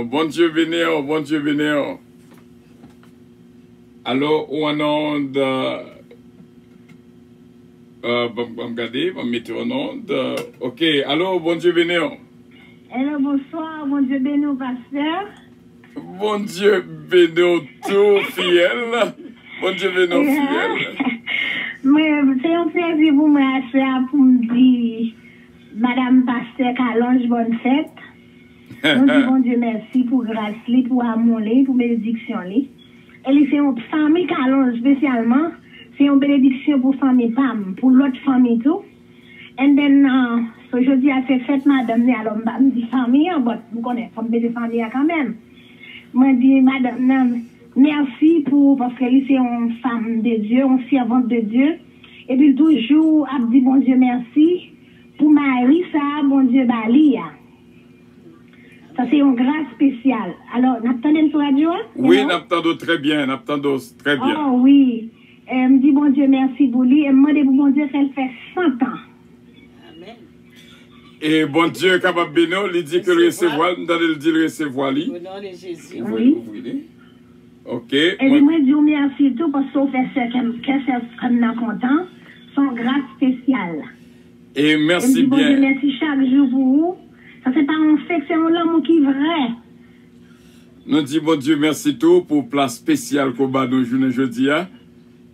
Bon Dieu béni. Alors, on onde regarder, on mettre en onde. OK, alors, bon Dieu béni. Hello, bonsoir, bon Dieu béni, pasteur. Bon Dieu béni, tout fidèle. Bon Dieu béni, fidèle. Mais c'est un plaisir pour moi pour me dire, Madame Pasteur Calonge, bonne fête. Nous disons bon Dieu merci pour grâce, pour amour, pour bénédiction. Et c'est une famille Calonge spécialement, c'est une bénédiction pour famille PAM, pour l'autre famille tout. Et then, aujourd'hui, à cette fête, madame, alors, je dis famille, vous connaissez, comme des familles quand même. Moi, je dis, madame, merci parce qu'elle c'est une femme de Dieu, une servante de Dieu. Et puis, toujours, elle dit, bon Dieu, merci pour Marie, ça, bon Dieu, Balia. Ça, c'est une grâce spéciale. Alors, n'attendez sur la radio? Oui, n'attendons très bien, Oh, oui. Elle me dit, bon Dieu, merci pour lui. Elle me dit, bon Dieu, qu'elle fait 100 ans. Et bon Dieu capable de bénir, il dit que le recevoir, nous allons le dire le recevoir. Au nom de Jésus. Oui. OK. Et puis moi, je dis merci tout parce que vous faites ce que nous sommes contents. Son grâce spéciale. Et merci bien. Bon Dieu, merci chaque jour pour vous. Ça, c'est pas un fait, c'est un homme qui est vrai. Nous disons bon Dieu, merci tout pour place spéciale qu'on va nous jouer aujourd'hui.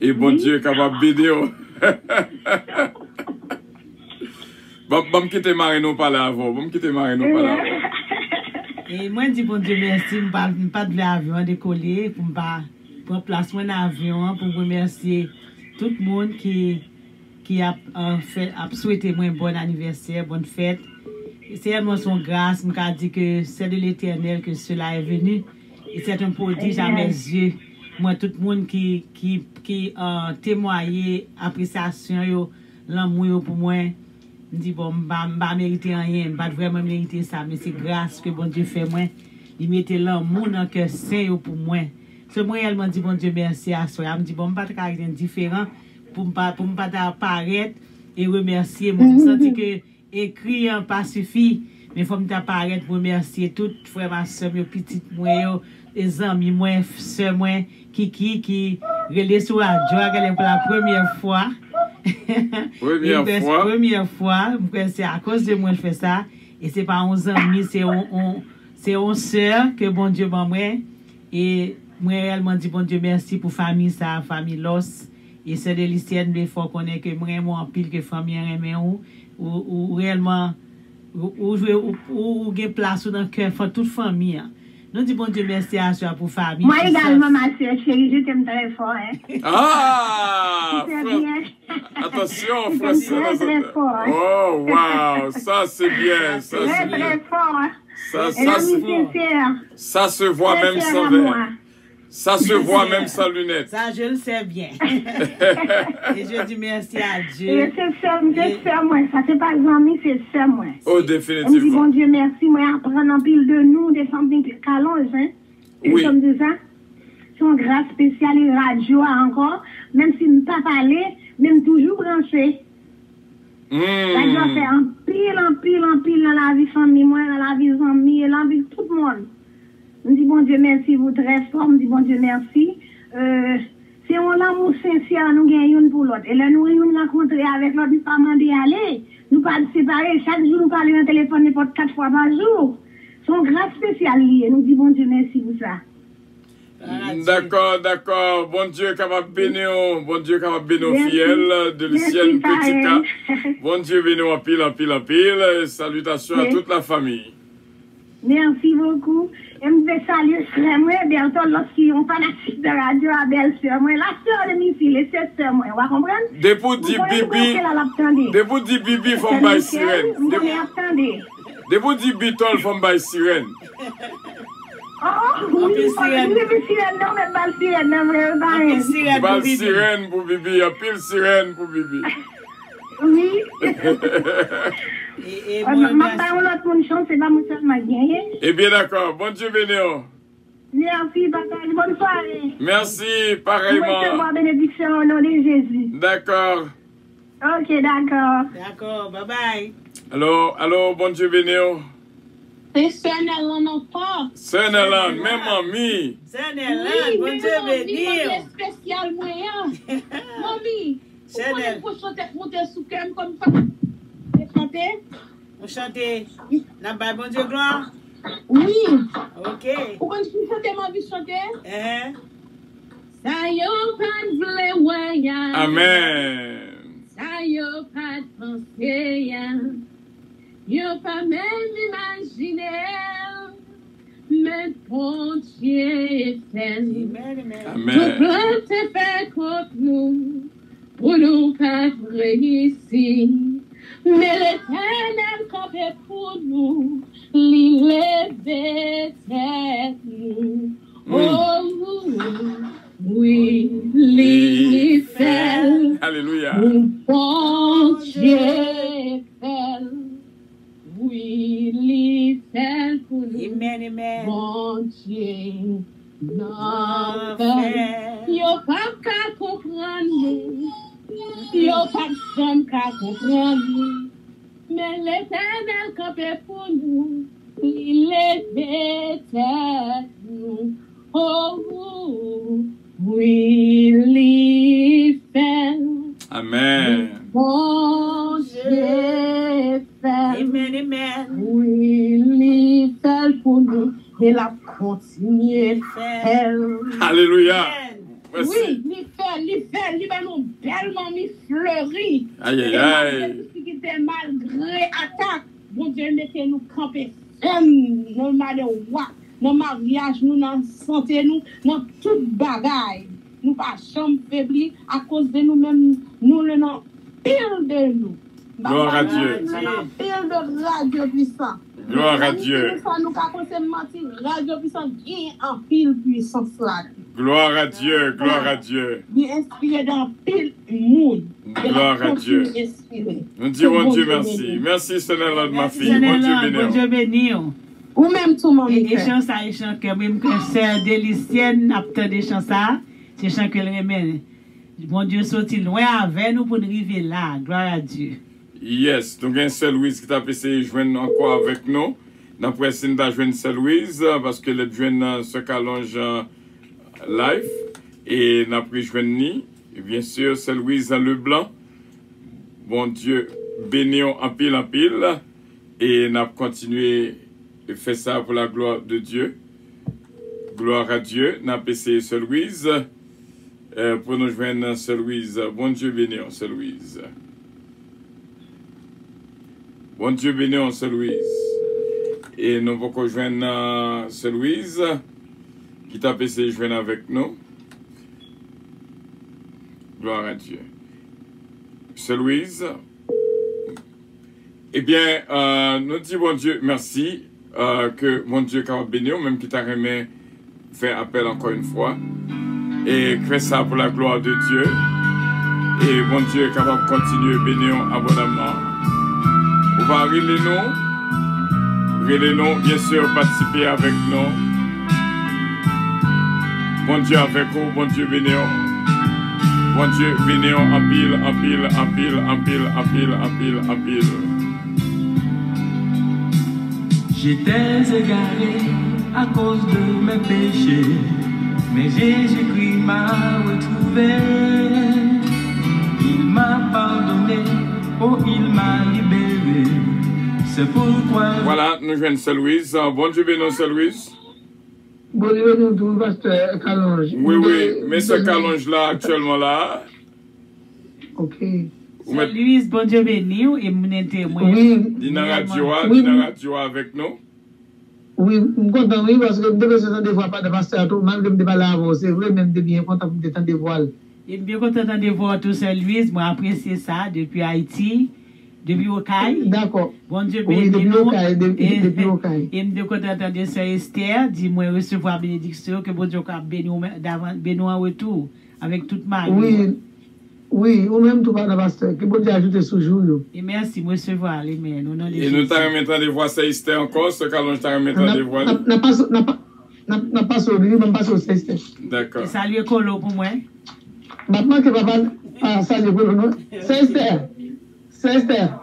Et bon Dieu capable de bénir. Bon, quitter Marino par là avant. Et moi, je dis bon Dieu merci, je ne pas de l'avion décoller, pour prendre place dans l'avion, pour remercier tout le monde qui a souhaité moi un bon anniversaire, bonne fête. C'est vraiment son grâce, je me dis que c'est de l'Éternel que cela est venu. Et c'est un prodige à mes yeux. Moi, tout le monde qui témoigné appréciation, l'amour pour moi. Je dis, bon, je ne vais pas mériter rien, je ne vais pas vraiment mériter ça, mais c'est grâce que bon Dieu fait moi. Il mettait l'amour dans le cœur saint pour moi. C'est moi, elle m'a dit, bon Dieu, merci à soi. Elle me dit, bon, je ne vais pas être différent pour ne pas apparaître et remercier. Moi, je me sens que écrire pas suffit, mais il faut m'apparaître pour remercier toutes frères, ma soeur, mes petites, moi, les amis, moi, soeur, moi, qui relève sur la joie, pour la première fois. Première fois, c'est à cause de moi que je fais ça. Et c'est pas un ami, c'est une soeur que bon Dieu m'a moi. Et moi, elle m'a dit bon Dieu merci pour famille, ça, famille Los. Et c'est délicieux de fois qu'on est que moi, en pile que famille aimée ou réellement, ou gain place dans le cœur pour toute famille. Nous disons bon Dieu merci à toi pour famille. Moi également, ma soeur chérie, je t'aime très fort. Ah! Attention, frère. Très fort. Oh, wow! Ça, c'est bien. Très fort. Ça se voit même sans verre. Ça se voit même sans lunettes. Ça, je le sais bien. Et je dis merci à Dieu. Et c'est sœur, moi. Ça, c'est pas ami, c'est sœur, moi. Oh, définitivement. On dit, bon Dieu, merci. Moi, apprendre en pile de nous, des familles Calonge, hein. Oui. Comme de ça. C'est une grâce spéciale et radio encore. Même si nous ne pas parler, même toujours branché. Ça doit faire en pile dans la vie famille, moi, dans la vie famille, et dans la vie de tout le monde. On dit bon Dieu merci, vous très fort, on dit bon Dieu merci. C'est un amour sincère, nous gagnons pour l'autre. Et là, nous rencontrons avec l'autre, nous pas demander aller. nous pas séparer. Chaque jour, nous parlons dans le téléphone n'importe 4 fois par jour. Son grand spécial lié. Nous disons, bon Dieu, merci pour ça. D'accord, d'accord. Bon Dieu, capable bénir. Bon Dieu, capable bénir fidèles de l'Isienne Petit Cas. Bon Dieu, bénir en pile, en pile, en pile. Salutations à toute la famille. Merci beaucoup. Et je vais saluer frère moi, bientôt, lorsqu'ils ont fanatique de radio à belle-sœur, moi, la sœur de mes filles, et cette sœur, moi, vous comprenez? Debout dit bibi, debout dit bibi, faut bailler sirène. Debout dit bitol, faut bailler sirène. Oh, oui, sirène, non, mais pas sirène, non, mais pas sirène pour bibi, il y a pile sirène pour bibi. Oui. Et eh bien d'accord, bon Dieu bénéo. Merci, papa, bonne soirée. Merci, pareillement. Recevoir bénédiction au nom de Jésus. D'accord. Ok, d'accord. D'accord, bye bye. Allô, bon Dieu bénéo. C'est Sœur Nélan encore. Sœur Nélan, même mamie. Sœur Nélan, bon Dieu bénéo. Spécial moyen. Mamie. Sœur Nélan. Pour chanter, monter sous cœur comme ça. Chanter? On chante la Bible, bon Dieu gloire? Oui. Ok. Pourquoi tu chantes ma vie chanter? Ça yo pas de vle waya. Amen. Ça yo pas de penser ya. Yo pas même imaginer. Mais bon Dieu fait. Amen. Tout plan te fait contre nous. Pour nous pas réussir. Mais l'Éternel campait pour nous, l'élève tête nous. Oh, oui, l'île fait. Alléluia. Bon Dieu fait. Oui, l'île fait pour nous. Amen, amen. Bon Dieu non fait. Yo pas qu'à comprendre. Yo pas de femme qu'à comprendre, mais l'Éternel campait pour nous, il est nous. Oh, oui, il fait. Amen. Bon Dieu fait. Amen, amen. Oui, il fait pour nous, et la continuer faire. Alléluia. Merci. Oui, il va nous tellement fleuri. Aïe, aïe, aïe. Malgré attaque, bon Dieu, mettez-nous camper ferme, no matter what, dans le mariage, nous, dans la santé, nous, dans toute bagaille. Nous pas chambre faibli à cause de nous-mêmes, nous, le nom pile de nous. Gloire à Dieu. Pile de radio puissant. Gloire à Dieu. Nous avons mentir, radio puissant, qui en pile puissance là. Gloire à Dieu, gloire à Dieu. Il inspiré dans pile monde. Gloire à Dieu. Nous disons Dieu merci. Merci Seigneur de ma fille. Bon Dieu béni. Ou même tout le monde. Et chant ça, et chant que même que c'est délicienne, n'apte des chants ça, c'est chant que le remède. Bon Dieu sorti loin avec nous pour nous arriver là. Gloire à Dieu. Yes, donc un seul Louise qui t'a essayé de joindre encore avec nous. D'après ça, nous avons joindre seul Louise parce que le joindre se calonge live et n'a pris joindre et bien sûr c'est Louise Leblanc. Bon Dieu béni en pile et n'a continué de faire ça pour la gloire de Dieu. Gloire à Dieu. N'a essayé seul Louise pour nous joindre seul Louise. Bon Dieu béni seul Louise. Bon Dieu béni seul Louise. Et nous pouvons rejoindre seul Louise qui t'a essayé de joindre avec nous. Gloire à Dieu. Sœur Louise. Eh bien, nous disons bon Dieu merci que mon Dieu t'a béni, même qui t'a remis faire appel encore une fois. Et fait ça pour la gloire de Dieu. Et mon Dieu est capable de continuer à bénir abondamment. Vous va relez-nous, bien sûr, participer avec nous. Bon Dieu avec vous, bon Dieu bénir. Bon Dieu bénir en pile. J'étais égaré à cause de mes péchés, mais Jésus-Christ m'a retrouvé. Il m'a pardonné, oh il m'a libéré. C'est pourquoi. Voilà, nous jouons Sœur Louise. Bon Dieu bénisse Sœur Louise. Bon Dieu bénisse tout, pasteur Calonge. Oui, mais ce Calonge là, actuellement là. Ok. Sœur Louise, bon Dieu bénisse, et mon témoin. Oui. Dina radio avec nous. Oui, je suis content, oui, parce que je devais s'entendre voir pas de pasteur, tout, même de pas là, c'est vrai, même de bien content de t'entendre voir. Je suis bien content de voir tout Sœur Louise, moi apprécié ça depuis Haïti. Depuis Okaï. D'accord. Bon Dieu oui, bénisse nous. Depuis Okaï. Et je suis content d'entendre Sœur Esther, dis-moi recevoir bénédiction, que bon Dieu a béni en retour, avec toute ma vie. Oui, ou même tout pas de pasteur, que bon Dieu ajoute ce jour. Et merci, moi recevoir les mains. Et nous t'avons maintenant de voir Sœur Esther encore, ce Calonge t'avons maintenant de voir. N'a pas sauvé, même pas sauvé Sœur Esther. D'accord. Et salut Colo pour moi. Maintenant que papa, salut Colo, non? Sœur Esther. Sœur Esther.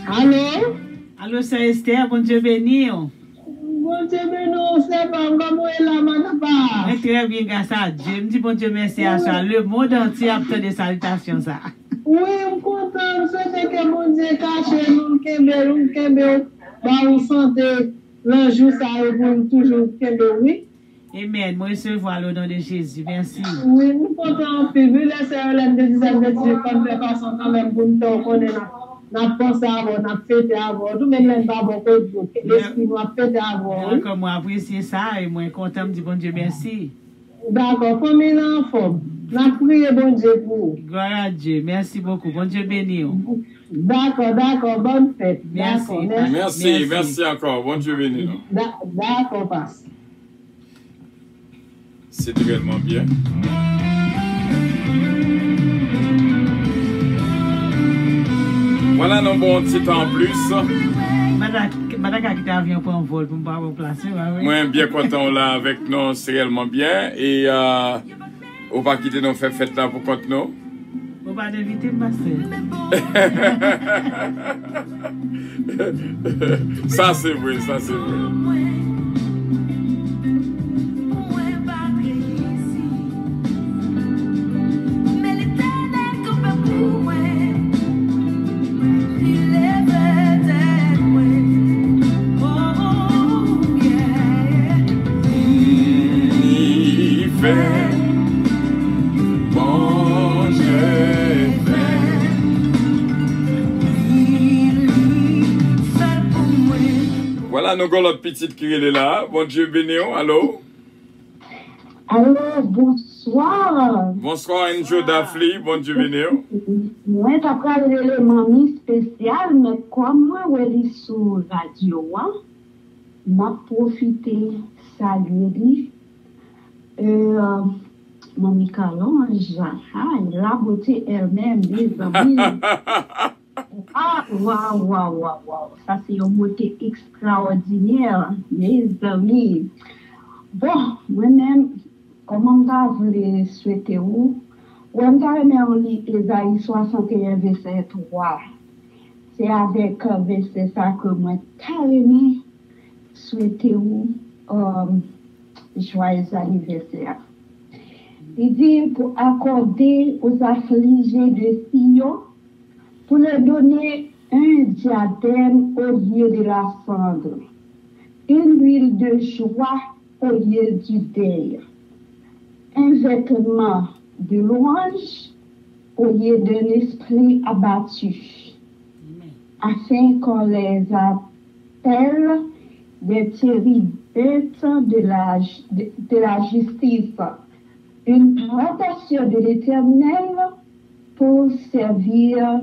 Allô? Allô, Sœur Esther, bon Dieu béni. Bon Dieu béni, c'est pas comment elle a manapa. Très bien, grâce à Dieu. Je me dis bon Dieu merci à ça. Le monde entier a obtenu des salutations, ça. Oui, je suis content. Je souhaite que mon Dieu cache nous, Kembe, on santé, le jour, ça répond toujours, Kembe, oui. Amen. Moi, je vois le nom de Jésus. Merci. Oui, nous comptons, puis, vu les sœurs, les dizaines de Dieu, comme de façon, quand même, pour nous connaître. N'a pensé avant, n'a fait avant, tout le monde va beaucoup de l'esprit nous a fait avant. D'accord, moi apprécier ça et moi content de dire bon Dieu merci. D'accord, famille en forme. N'a prié bon Dieu pour vous. Gloire à Dieu, merci beaucoup, bon Dieu béni. D'accord, bonne fête. Merci encore, bon Dieu béni. D'accord, passe. C'est réellement bien. Voilà nos bons petits temps en plus. Madame qui avion pour un vol pour me pas remplacer. Moi, bien content là avec nous, c'est réellement bien. Et on va quitter nos fêtes là pour contre nous. On va inviter ma Ça c'est vrai, ça c'est vrai. Voilà, nous avons l'autre petite qui est là. Bon Dieu béni. Allô? Allô, bonsoir. Bonsoir, Enjo Dafli. Bon Dieu béni. Moi, je parle de l'élément spécial, mais comme moi, je suis sur la radio, je profité de saluer Mamie Calonge, la beauté elle-même, les amis. Ah, waouh. Ça, c'est une beauté extraordinaire, mes amis. Bon, moi-même, comment je voulais souhaiter où? Je lis Ésaïe 61, verset 3. C'est avec un verset ça que moi, carrément, souhaiter où? Joyeux anniversaire. Il dit pour accorder aux affligés de Sion, pour leur donner un diadème au lieu de la cendre, une huile de joie au lieu du deuil, un vêtement de louange au lieu d'un esprit abattu, afin qu'on les appelle des terribles bêtes de la justice, une plantation de l'Éternel pour servir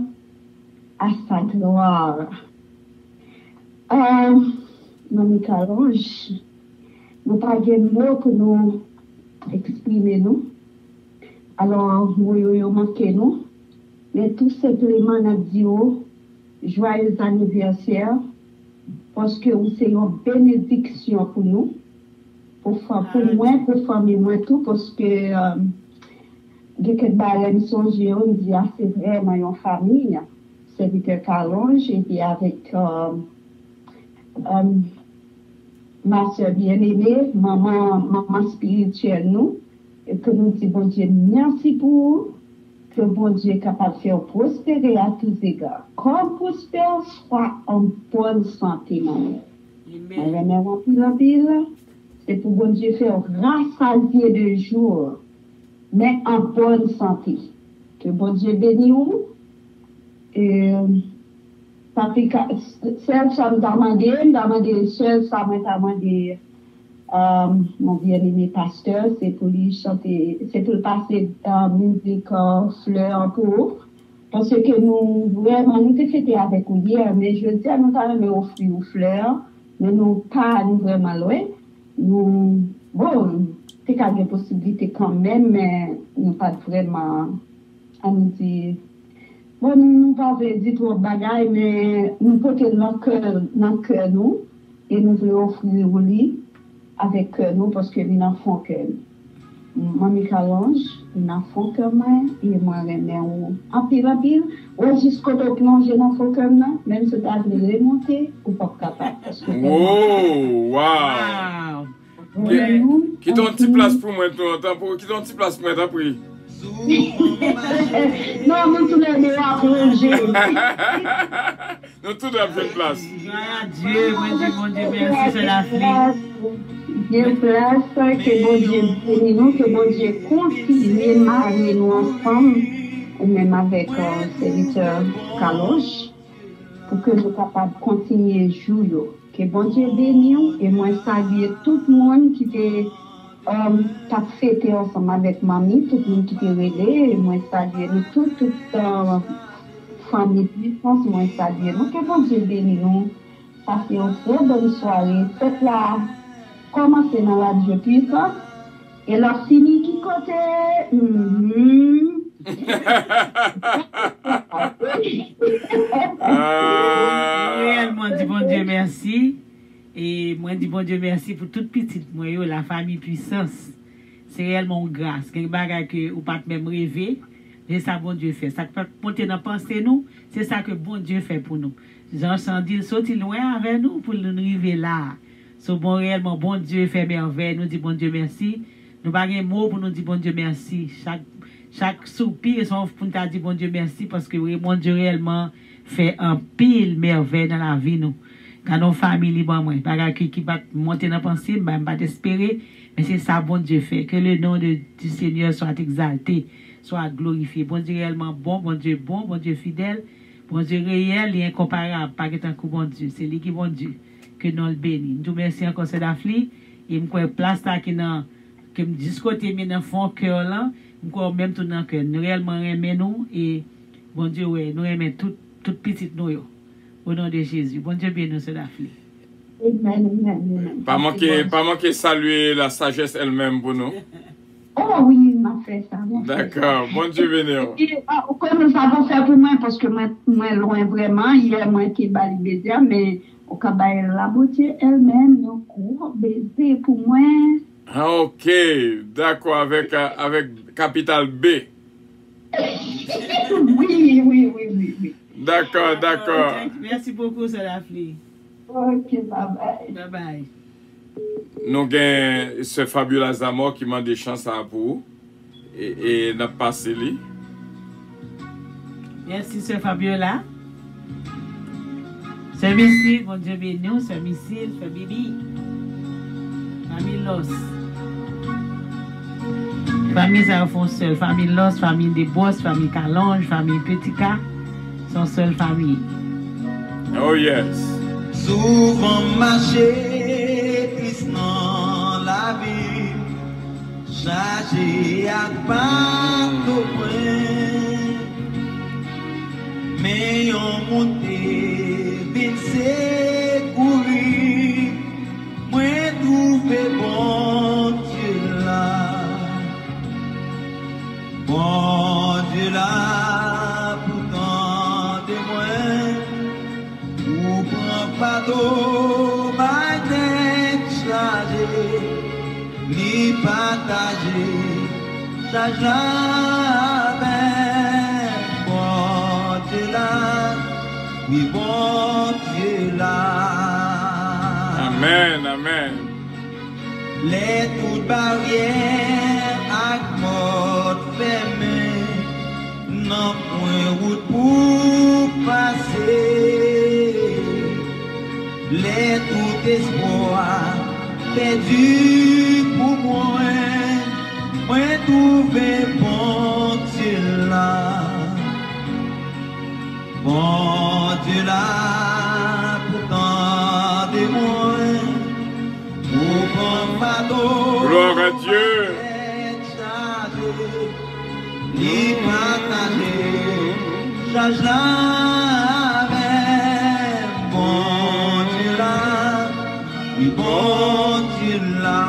à sa gloire. Mamie Calonge, nous pas de mots que nous exprimer nous. Alors, nous manquons nous. Mais tout simplement, nous disons joyeux anniversaire parce que c'est une bénédiction pour nous. Pour moi, pour famille, moi tout, parce que dès que je songe, on dit c'est vraiment une famille. C'est Victor Calonge, et puis avec ma soeur bien-aimée, maman spirituelle, nous, et que nous disons, bon Dieu, merci pour que bon Dieu est capable de faire prospérer à tous égards. Comme prospère, soit en bonne santé, maman. C'est pour bon Dieu faire rassasier de jour, mais en bonne santé. Que bon Dieu bénisse vous. Et celle ça m'a demandé, seul ça m'a demandé, mon bien-aimé pasteur, c'est pour lui chanter, c'est pour passer musique fleur pour. Parce que nous, vraiment, nous t'ai fêté avec vous hier, mais je dis à nous t'avons offert aux fleurs, mais nous pas nous vraiment loin. Nous, bon, c'est qu'il y a des possibilités quand même, mais nous pas vraiment, à nous dire, bon, nous pas dire trop de bagailles, mais nous portons dans le cœur nous, et nous voulons offrir au lit avec nous, parce que nous n'en faisons que Mamie Calange, nous n'en faisons que moi, et moi, en pile, ou jusqu'au plongé dans le cœur, même si tu as remonter, ou pas capable. Oh, wow! Qui donne une petite place pour moi, qui donne une petite place pour moi, t'as pris? Non, nous tous les deux à plonger. Nous tous à une place. Dieu, mon Dieu, merci, c'est la fille. Dieu place, que bon Dieu bénisse nous, que bon Dieu continue à marier nous ensemble, ou même avec le serviteur Calange, pour que nous soyons capables de continuer à jouer. Que bon Dieu bénisse nous, et moi, salue tout le monde qui était fêté ensemble avec mamie, tout le monde qui était relé, et moi, salue nous, toute famille puissance, moi, salue nous, que bon Dieu bénisse nous. Ça fait une très bonne soirée. Faites là. Commencez dans la Dieu puissance et leur fini qui côté. Réellement dit bon Dieu merci. Et moi dis bon Dieu merci pour toute petite moi la famille puissance. C'est réellement grâce. Quelque bagage que ou pas même rêver. C'est ça bon Dieu fait. Ça peut monter dans penser nous, c'est ça que bon Dieu fait pour nous. Jean Sandil sorti loin avec nous pour nous arriver là. So bon réellement, bon Dieu fait merveille, nous dit bon Dieu merci. Nous n'avons pas de mots pour nous dire bon Dieu merci. Chaque soupir, son pour nous dire bon Dieu merci parce que oui, bon Dieu réellement fait un pile merveille dans la vie nous. Quand nos familles, bon, moi, pas qui va monter dans la pensée, bah, pas d'espérer, mais c'est ça bon Dieu fait. Que le nom du Seigneur soit exalté, soit glorifié. Bon Dieu réellement bon Dieu fidèle, bon Dieu réel et incomparable, pas que tant que bon Dieu, c'est lui qui bon Dieu. Que nous le bénissons. Nous remercions encore cette affli. Et nous avons place là qui nous discuter dans le fond cœur là. Nous avons même tout dans le cœur. Nous réellement aimons nous. Et bon Dieu, ouais, nous aimons toute petite nous. Au nom de Jésus. Bon Dieu bénisse cette affli. Amen. Pas manquer saluer la sagesse elle-même pour nous. Oh oui, il m'a fait ça. D'accord. Bon Dieu bénisse. Comme nous avons fait pour moi, parce que moi loin vraiment, hier, moi qui est média, mais au Cabaye, la beauté elle-même, donc, baiser pour moi. Ah, ok, d'accord, avec capital B. Oui. D'accord. Merci beaucoup, Salafli. Ok, bye bye. Nous avons ce fabuleux Zamor qui m'a des chances à vous. Et n'a passé lui. Merci, ce Fabiola. C'est Missile, mon Dieu béni, c'est Missile, c'est Bibi. Famille Los. Famille ça font seul. Famille Los, famille des Boss, famille Calange, famille Petica. Sont seule famille. Oh yes. Souvent marcher, triste dans la vie. Chargé à pas de point. Mais on monte. C'est courir, moi trouver bon Dieu là, pourtant de moi, ou prend pas d'eau, ma tête chargée, ni partager, ça jamais, bon Dieu là. Oui, bon Dieu là. Amen. Les toutes barrières à mort fermées, non point route pour passer, les tout espoir perdu pour moi trouvé bon Dieu là, pourtant de moi, pour prendre fardeau. Gloire à Dieu. Ni partager, charge la même, bon Dieu là, oui bon Dieu là.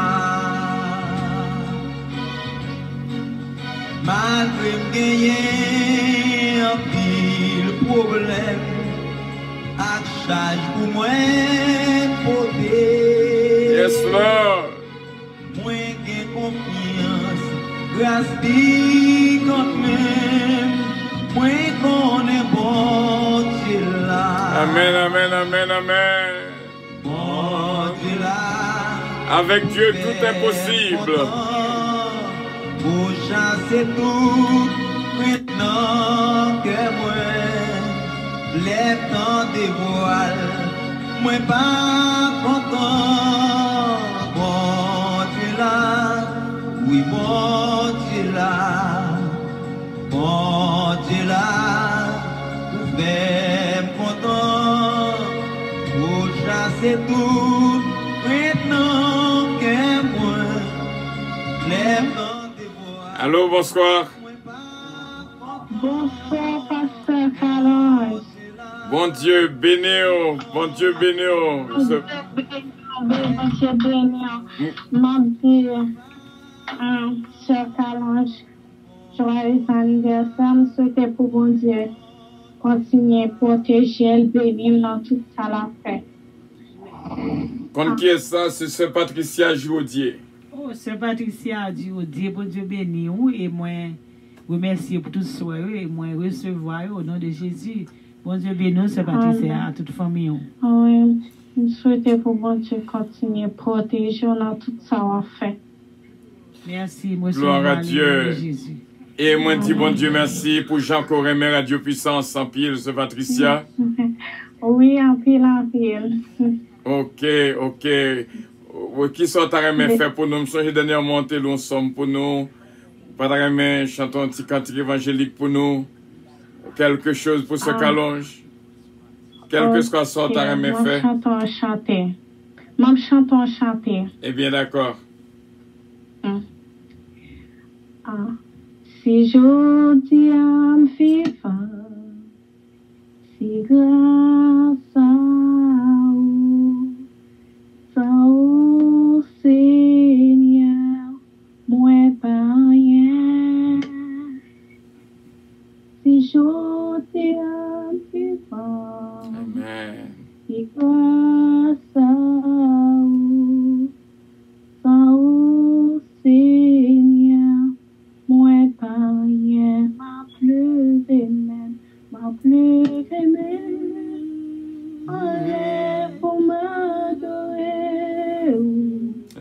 Malgré gagner un pile problème, à charge pour moi poter. Yes, Lord. Moi qui confiance, grâce dit quand même, moi qu'on est bon Dieu là. Amen, amen, amen, amen. Bon Dieu là. Avec Dieu, tout est possible. Pour chasser tout, maintenant que moi, lève dans des voiles, moi pas content. Bon Dieu là, oui bon Dieu là, bon Dieu là, vous faites content. Pour chasser tout, maintenant que moi, lève dans. Allô, bonsoir. Bonsoir, Pasteur Calange. Bon Dieu, bénis-nous. Bon Dieu, bénis-nous. Bon Dieu, bénis-nous. Mon Dieu, Sœur Calange, joyeux anniversaire. Je souhaite pour bon Dieu continuer à protéger le bénir dans tout ça la fait. Quand qui est ça? C'est Sœur Patricia Joudier. Oh, Sœur Patricia Joudier, bon Dieu béni ou et moi remercier pour tout ce soir et moi recevoir au nom de Jésus. Bon Dieu béni, Sœur Patricia, à toute famille. Oui, je souhaite pour bon Dieu continuer à protéger dans tout ça la fait. Merci, moi gloire à Dieu. Jésus. Et moi dis bon Dieu merci pour Jean Corémer Radio Puissance en pile, Sœur Patricia. Oui, en pile, en pile. Ok. Qui sont ta remet fait pour nous? Nous sommes dernièrement montés l'on somme pour nous. Pas ta remet chanter un petit cantique évangélique pour nous. Quelque chose pour ce Calange. Quelque chose que soit ta remet fait. Moi, chantons chanter. Eh bien, d'accord. Si je dis à me vivant, si grâce à Seigneur, moi pas rien. Si je dis à me vivant, Amen. si grâce à Seigneur, moi pas rien, ma plus aimée, allez pour m'adorer.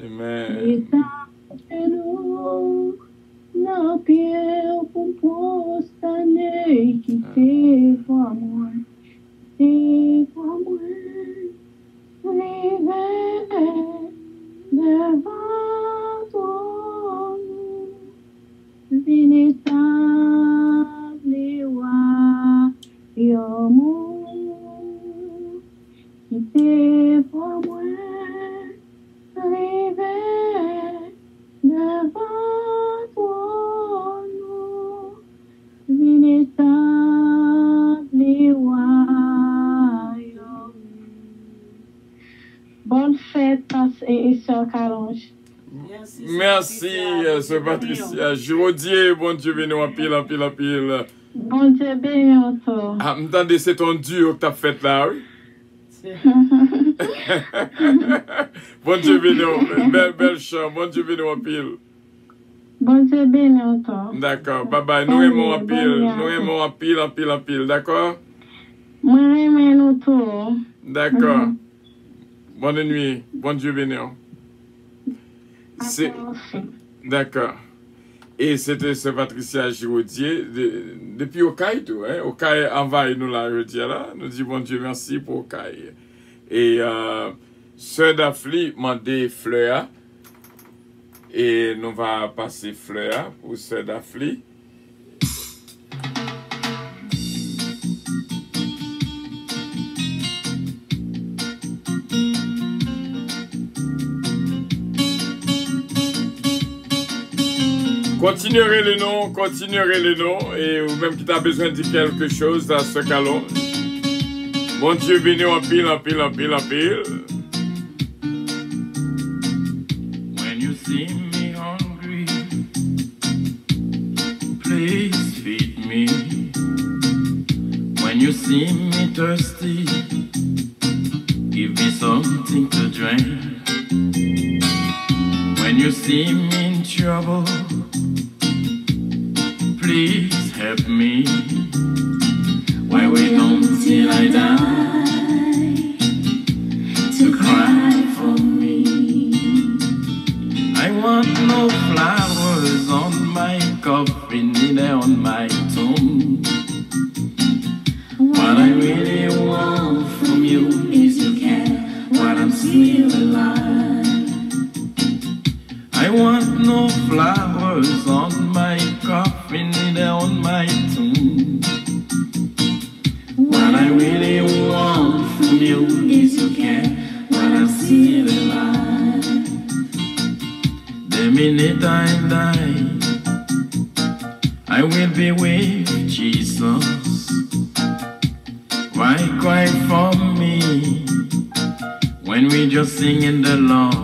Amen. Et nous, la pierre pour prosterner, qui t'est pour moi, l'hiver devant toi, vénétable et amour, qui t'est pour moi, l'hiver devant toi, vénétable et bonne fête, et Sœur Calange. Merci, Sœur Patricia. Joudier, bon Dieu béni, en pile. Bon Dieu béni, encore. Ah, m'entendez, c'est ton duo que t'as fait là, oui? Bon Dieu béni, belle chant, bon Dieu béni, en pile. Bon Dieu béni, encore. D'accord, bye bye. Nous aimons en pile, d'accord? Moi, j'aime nous tous. D'accord. Bonne nuit, bon Dieu béni. D'accord. Et c'était Sœur Patricia Giraudier, depuis Okaï tout. Hein? Okaï envahit nous la jeudi là. Nous disons bon Dieu merci pour Okaï. Et Sœur Dafli m'a demandé fleur. Et nous va passer fleur pour Sœur Dafli. Continuerez les noms, et ou même qui t'a besoin de dire quelque chose à ce calon. Bon Dieu béni en pile. When you see me hungry, please feed me. When you see me thirsty, give me something to drink. When you see me in trouble, please help me. Why wait until I die to cry for me? I want no flowers on my coffin, neither on my tomb. What I really want from you is to care while I'm still alive. I want no flowers on my coffin, neither on my tomb. What I really want from you is to care while I'm still alive. The minute I die, I will be with Jesus. Why cry for me when we just sing in the Lord?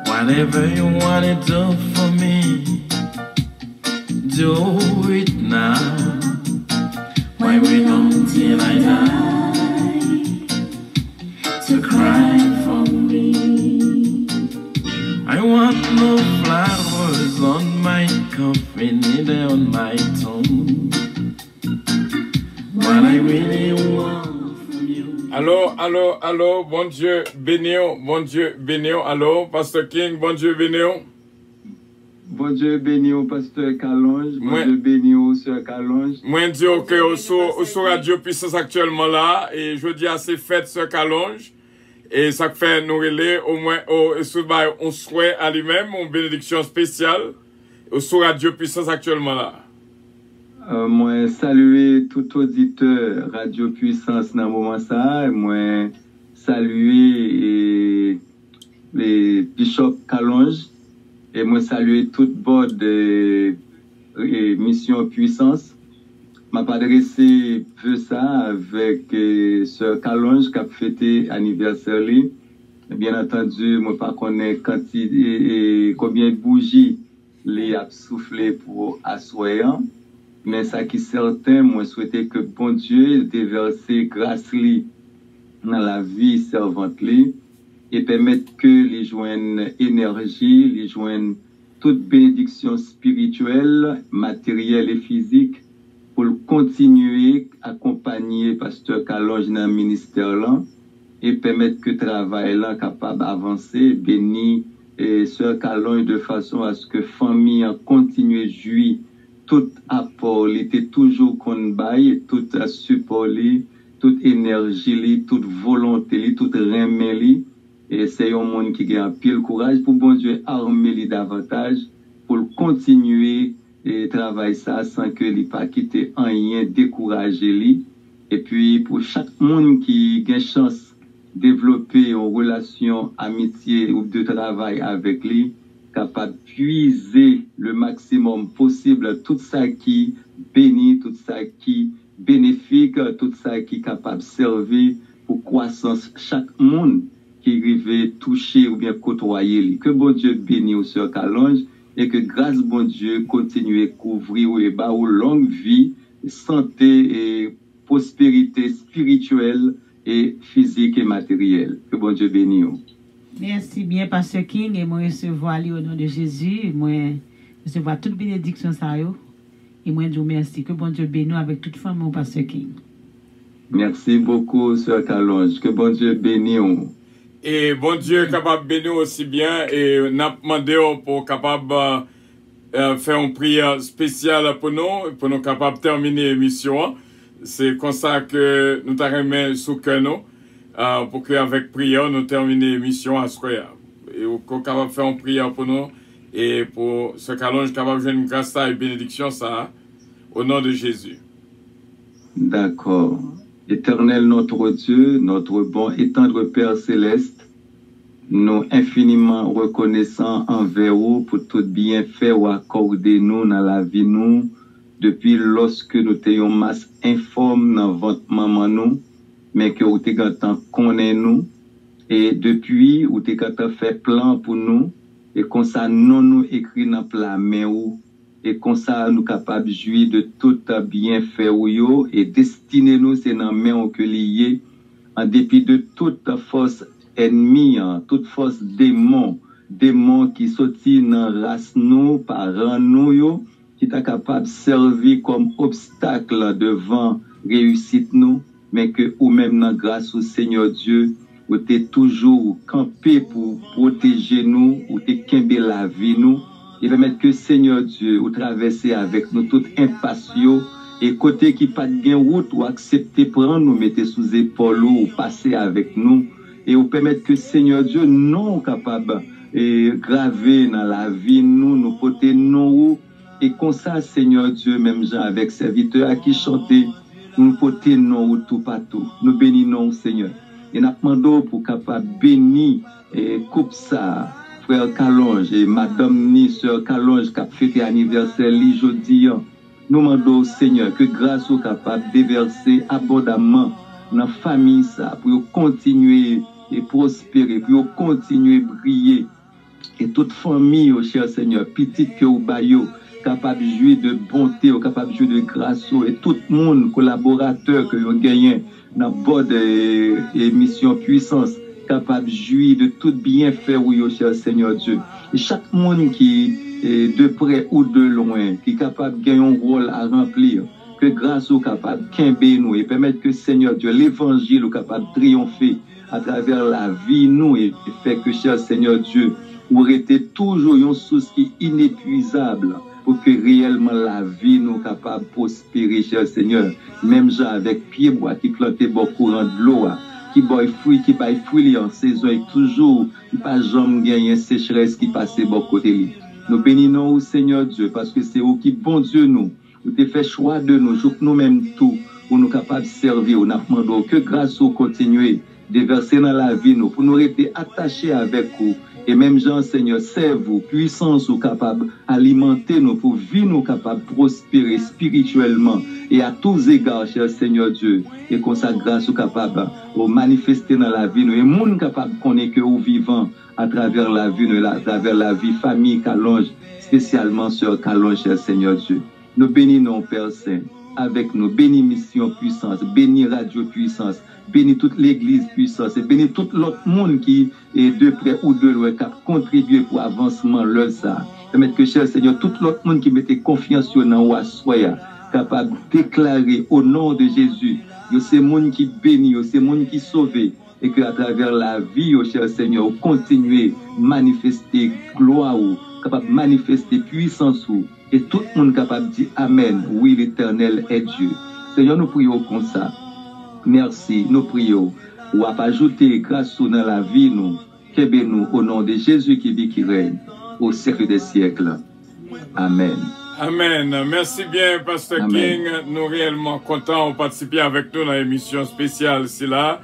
Whatever you want to do for me, do it now. Why wait until I die to cry for me? I want no flowers on my coffin, neither on my tomb. What I really want from you. Allô, bon Dieu béni, allô, Pasteur King, bon Dieu béni. Bon Dieu béni au pasteur Kalonge, bon Dieu béni au sœur Kalonge. Moi je dis que au sur Radio Puissance actuellement là, et je dis à ces fêtes sœur Kalonge, et ça fait nous relais au moins on souhait à lui-même, une bénédiction spéciale, au sur Radio Puissance actuellement là. Moi saluer tout auditeur Radio Puissance dans le moment ça, moi saluer les Bishop Kalonge. Et moi saluer toute bord de mission Puissance. M'a adressé peu ça avec sœur Kalonge qui a fêté anniversaire li. Bien entendu, moi pas connais combien de bougies les a soufflé pour assoyant, mais ça qui est certain, moi souhaitais que bon Dieu déverse grâce li dans la vie servante li. Et permettre que les joignent énergie, les joignent toute bénédiction spirituelle, matérielle et physique pour continuer à accompagner Pasteur Kalonge dans le ministère là et permettre que le travail là capable d'avancer, béni et Sœur Kalonge de façon à ce que la famille continue à jouir tout apport, il était toujours qu'on baille, tout support, toute énergie, toute volonté, toute remède. Et c'est un monde qui a un pile courage pour bon Dieu armer davantage pour continuer et travailler ça sans que les pas quitter rien décourager lui. Et puis pour chaque monde qui a une chance de développer une relation amitié ou de travail avec lui, capable de puiser le maximum possible tout ça qui bénit, tout ça qui bénéfique, tout ça qui est capable de servir pour croissance chaque monde qui arrive toucher ou bien côtoyer. Que bon Dieu bénisse au sœur Kalonge et que grâce bon Dieu continue à couvrir et bas aux longue vie, santé et prospérité spirituelle et physique et matérielle. Que bon Dieu bénisse. Merci bien, Pasteur King, et moi recevoir au nom de Jésus, moi recevoir toute bénédiction ça yo, et moi je vous remercie. Que bon Dieu bénisse avec toute famille, Pasteur King. Merci beaucoup, sœur Kalonge. Que bon Dieu bénisse. Et bon Dieu capable de bénir aussi bien et n'a demandé pour capable faire une prière spéciale pour nous capables de terminer l'émission. C'est comme ça que nous t'arrêtons sous cœur nous pour qu'avec prière nous terminer l'émission à ce soir. Et qu'on capable de faire une prière pour nous et pour ce qu'allons capable de faire une grâce et bénédiction ça au nom de Jésus. D'accord. Éternel notre Dieu, notre bon et tendre Père céleste, nous infiniment reconnaissants envers vous pour tout bienfait ou accordé nous dans la vie nous, depuis lorsque nous t'ayons masse informe dans votre maman nous, mais que vous t'ayez connaît nous, et depuis vous t'ayez fait plan pour nous, et comme ça nous écrit dans la main ou, et comme ça nous capables de jouir de tout bienfait ou yo, et destiné nous c'est dans la main que lié, en dépit de toute force ennemie, toute force démon qui sortit dans la race nous, parents nous yo, qui est capable de servir comme obstacle devant réussite nous, mais que ou même dans grâce au Seigneur Dieu, ou t'es toujours campé pour protéger nous, ou t'es kembe la vie nous, et permettre que Seigneur Dieu, ou traverser avec nous toute impatience, et côté qui pas de gain route, ou accepter prendre nous, mettre sous épaule, ou passer avec nous, et ou permettre que Seigneur Dieu, non capable, et graver dans la vie nous porter nous, et comme ça, Seigneur Dieu, même Jean avec serviteur à qui chanter, nous porter nous tout partout, nous bénissons Seigneur. Et nous demandons pour capable bénir, et coupe ça, frère Calonge et madame ni sœur Calonge qui a fêté anniversaire aujourd'hui. Nous demandons au Seigneur que grâce au capable de déverser abondamment dans la famille ça pour continuer et prospérer, pour continuer à briller. Et toute famille, au cher Seigneur, petite que au baillot, capable de jouir de bonté, capable de jouir de grâce, et tout le monde, collaborateur que vous gagnez dans le émission puissance, capable de jouir de tout bienfait, oui, au cher Seigneur Dieu. Et chaque monde qui est de près ou de loin, qui est capable de gagner un rôle à remplir, que grâce au capable de nous et permettre que Seigneur Dieu, l'évangile est capable de triompher à travers la vie, nous, et faire que, cher Seigneur Dieu, vous été toujours une source qui est inépuisable pour que réellement la vie nous capable de prospérer, cher Seigneur. Même gens avec pied bois qui plantait beaucoup courant de l'eau, qui boit fruit, qui baille fruit en saison, et toujours, qui pas jamais gagner sécheresse qui passait beaucoup côté. Nous bénissons au Seigneur Dieu, parce que c'est vous qui, bon Dieu, nous te fait choix de nous, jour nous-mêmes tout, pour nous capables de servir, nous demandons que grâce au continuer de verser dans la vie, nous, pour nous rester attachés avec vous. Et même Jean, Seigneur, serve-vous, puissance ou capable alimenter nous pour vivre nous capable prospérer spirituellement et à tous égards, cher Seigneur Dieu. Et qu'on sa grâce ou capable de manifester dans la vie nous. Et monde capable qu'on est que au vivant à travers la vie nous, à travers la vie famille Calonge, spécialement sur Calonge, cher Seigneur Dieu. Nous bénissons Père Saint avec nous, bénis Mission Puissance, bénis Radio Puissance, bénis toute l'église puissance et bénis tout l'autre monde qui est de près ou de loin qui a contribué pour l'avancement de ça. Permettre que, cher Seigneur, tout l'autre monde qui mettait confiance dans vous, soyez capable de déclarer au nom de Jésus, c'est monde qui bénit, c'est monde qui sauve, et que à travers la vie, cher Seigneur, continuez à manifester gloire, capable de manifester puissance, et tout le monde capable de dire Amen, oui, l'Éternel est Dieu. Seigneur, nous prions comme ça. Merci, nous prions. Ou à ajouter grâce dans la vie, nous, nous au nom de Jésus qui vit, qui règne, au siècle des siècles. Amen. Amen. Merci bien, Pasteur King. Nous réellement contents de participer avec nous dans l'émission spéciale, c'est là,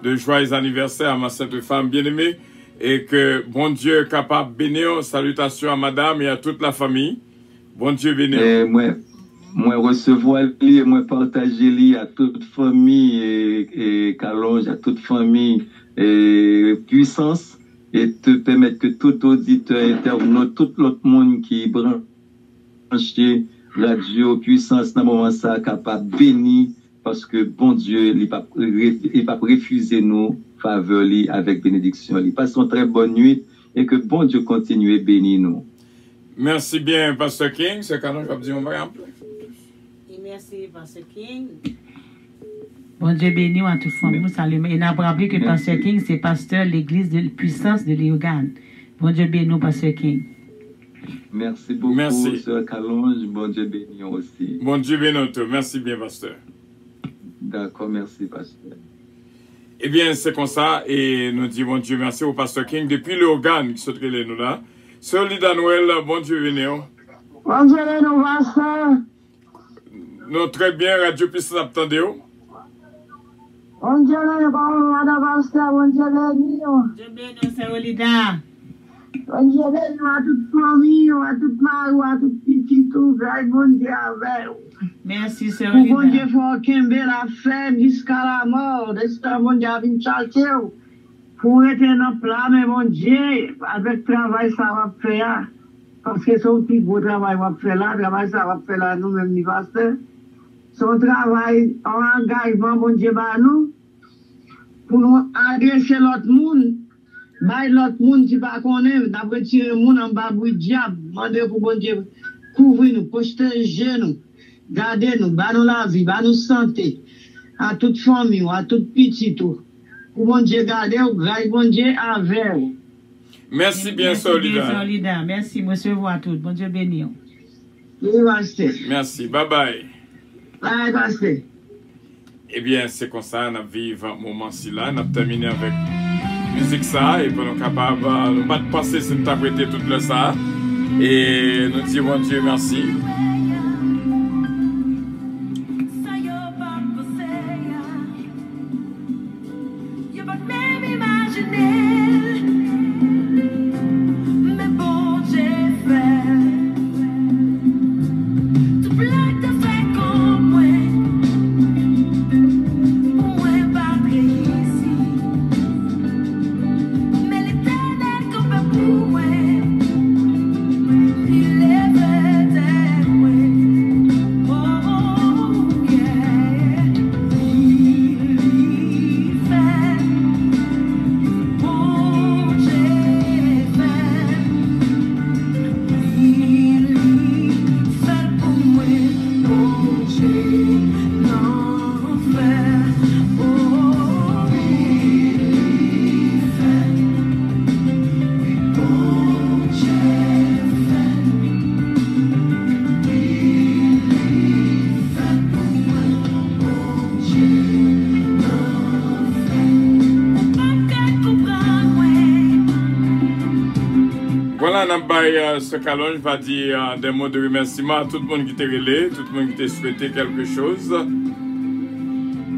de joyeux anniversaire à ma sainte femme bien-aimée, et que bon Dieu est capable de bénir. Salutations à madame et à toute la famille. Bon Dieu bénisse. Moi recevoir lui, moi partager lui à toute famille et Calonge, à toute famille et puissance, et te permettre que tout auditeur, internaute, tout l'autre monde qui branché Radio Puissance dans le moment ça capable bénir, parce que bon Dieu il pas refuser nous faveur avec bénédiction. Il passe une très bonne nuit et que bon Dieu continue à bénir nous. Merci bien, Pasteur King. C'est quand on va dire on va en plus. Merci, Pasteur King. Bon Dieu béni à toute famille. Salut. Et n'a pas rappelé que Pasteur King, c'est pasteur de l'église de puissance de Léogane. Bon Dieu béni, Pasteur King. Merci beaucoup, Sœur Calonge. Bon Dieu béni aussi. Bon Dieu béni. Merci bien, pasteur. D'accord, merci, pasteur. Eh bien, c'est comme ça, et nous disons bon Dieu merci au pasteur King depuis le organe qui se trouve nous là. Sœur Lida Noël, bon Dieu béni. Bon Dieu béni, pasteur. Nous très bien, Radio Puissance attendez. Bon Dieu béni, pasteur, bon Dieu béni. Dieu béni, Sœur Lida. Bon Dieu béni à toute famille, à toute mère, à toute petite, tout vrai, bon Dieu avec. Merci, Sœur Lida. Bon Dieu, faut qu'il la fête jusqu'à la mort. J'espère que bon Dieu vient chercher. Pour être dans le plat, mais bon Dieu, avec le travail, ça va faire. Parce que son petit beau travail va faire là, le travail, ça va faire là, nous-mêmes, les pasteurs. Son travail, en engagement, bon Dieu, bah nous, pour nous adresser l'autre monde. Bah, l'autre monde, si pas qu'on est, d'après tirer le monde en bas, le diable, demander pour bon Dieu, couvrir nous, protéger nous. Gardez nous, bah nous la vie, bah nous santé, à toute famille, à toute petite tout. Pour bon Dieu garder, grâce bon Dieu avec. Merci bien, Sœur Lida. Merci, monsieur, vous à tous. Bon Dieu béni. Merci, bye bye. Bye, pasteur. Eh bien, c'est comme ça, on a vécu un moment-ci là, on a terminé avec musique ça, et puis nous sommes capables, nous pas de passer si nous avons prêté tout le ça, et nous disons bon Dieu merci. Ce Calonge va dire des mots de remerciement à tout le monde qui t'a relé, tout le monde qui t'a souhaité quelque chose.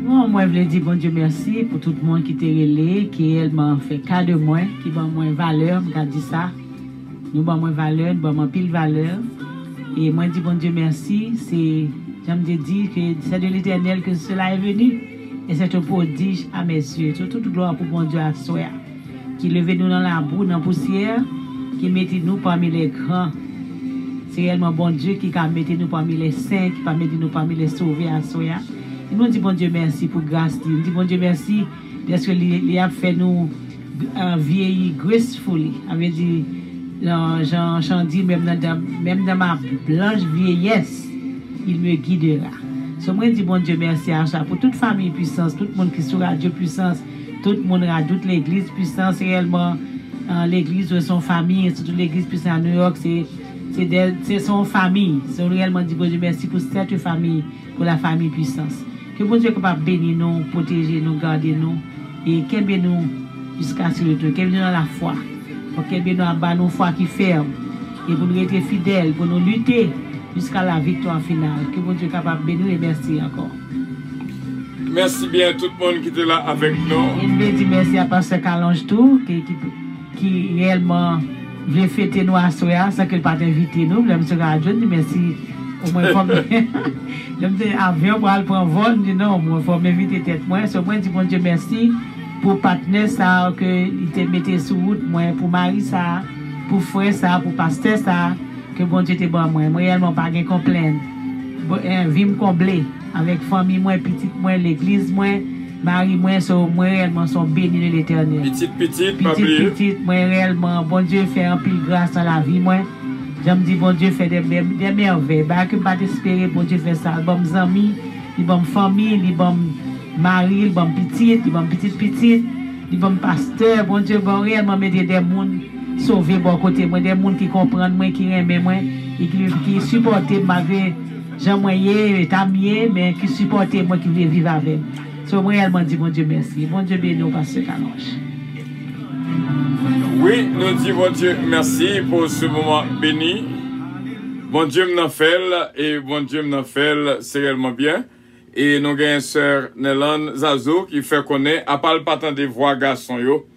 Bon, moi, je voulais dire bon Dieu merci pour tout le monde qui t'a relé, qui m'a fait cas de moi, qui m'a moins valeur, m'a dit ça. Nous avons moins valeur, nous avons pile valeur. Et moi, je dis bon Dieu merci, c'est, j'aime dire que c'est de l'Éternel que cela est venu. Et c'est un prodige à mes yeux. Toute gloire pour bon Dieu à soi, qui levait nous dans la boue, dans la poussière, qui mettait nous parmi les grands. C'est réellement bon Dieu qui a mis nous parmi les saints, qui a mis nous parmi les sauvés à soi. Et nous disons bon Dieu merci pour grâce. Nous disons bon Dieu merci parce qu'il a fait nous vieillir gracefully. Avait dit, j'en dis, même dans ma blanche vieillesse, il me guidera. So, moi, je dis bon Dieu merci à ça. Pour toute famille puissance, tout le monde qui est sur Radio Puissance, tout le monde radio, toute l'église puissance, réellement, l'église de son famille, surtout l'église puissance à New York, c'est son famille. C'est réellement dit bon Dieu merci pour cette famille, pour la famille puissance. Que bon Dieu est capable de bénir nous, protéger nous, garder nous, et qu'il bénisse nous jusqu'à ce retour, qu'il bénisse nous dans la foi, pour qu'il bénisse nous dans nos foi qui ferme, et pour nous être fidèles, pour nous lutter jusqu'à la victoire finale. Que bon Dieu est capable de bénir et merci encore. Merci bien tout le monde qui était là avec nous. Et je dis merci à Pasteur Calonge tout, qui réellement voulait fêter nous à Soya, sans qu'il pas invité nous. Je me radio, je dis merci. Au moins, je me dis, avion pour aller prendre vol, je dis non, il faut m'inviter tête moi. So, moi, je dis bon Dieu merci pour partenaire ça, que il te mettait sur route, moi, pour Marie ça, pour frère ça, pour pasteur ça, que bon Dieu te bon moi. Moi, réellement, pas de complainte. Vie me combler avec famille, moi, petite, moi, l'église, moi, Marie, moi, réellement, sont bénis de l'éternel. Petite, moi, réellement, bon Dieu fait un pile grâce dans la vie, moi. J'aime dire, bon Dieu fait des merveilles. Bah, que pas espérer, bon Dieu fait ça. Bon, amis, les bonnes familles, les bonnes Marie, bon petit, bon petit, bon pasteur, bon Dieu, bon réellement mettre des gens sauvés bon côté, moi des gens qui comprennent moi, qui aiment moi, et qui supportent malgré Jean moyen, tamier, mais qui supportent moi qui veux vivre avec. So moi réellement dit bon Dieu merci. Bon Dieu béni au pasteur Calonge. Oui, nous disons bon Dieu merci pour ce moment béni. Bon Dieu m'en fait et bon Dieu m'en fait c'est réellement bien. Et nous avons une sœur Nélan Zazo qui fait connaître, à part le patent des voix garçons yo.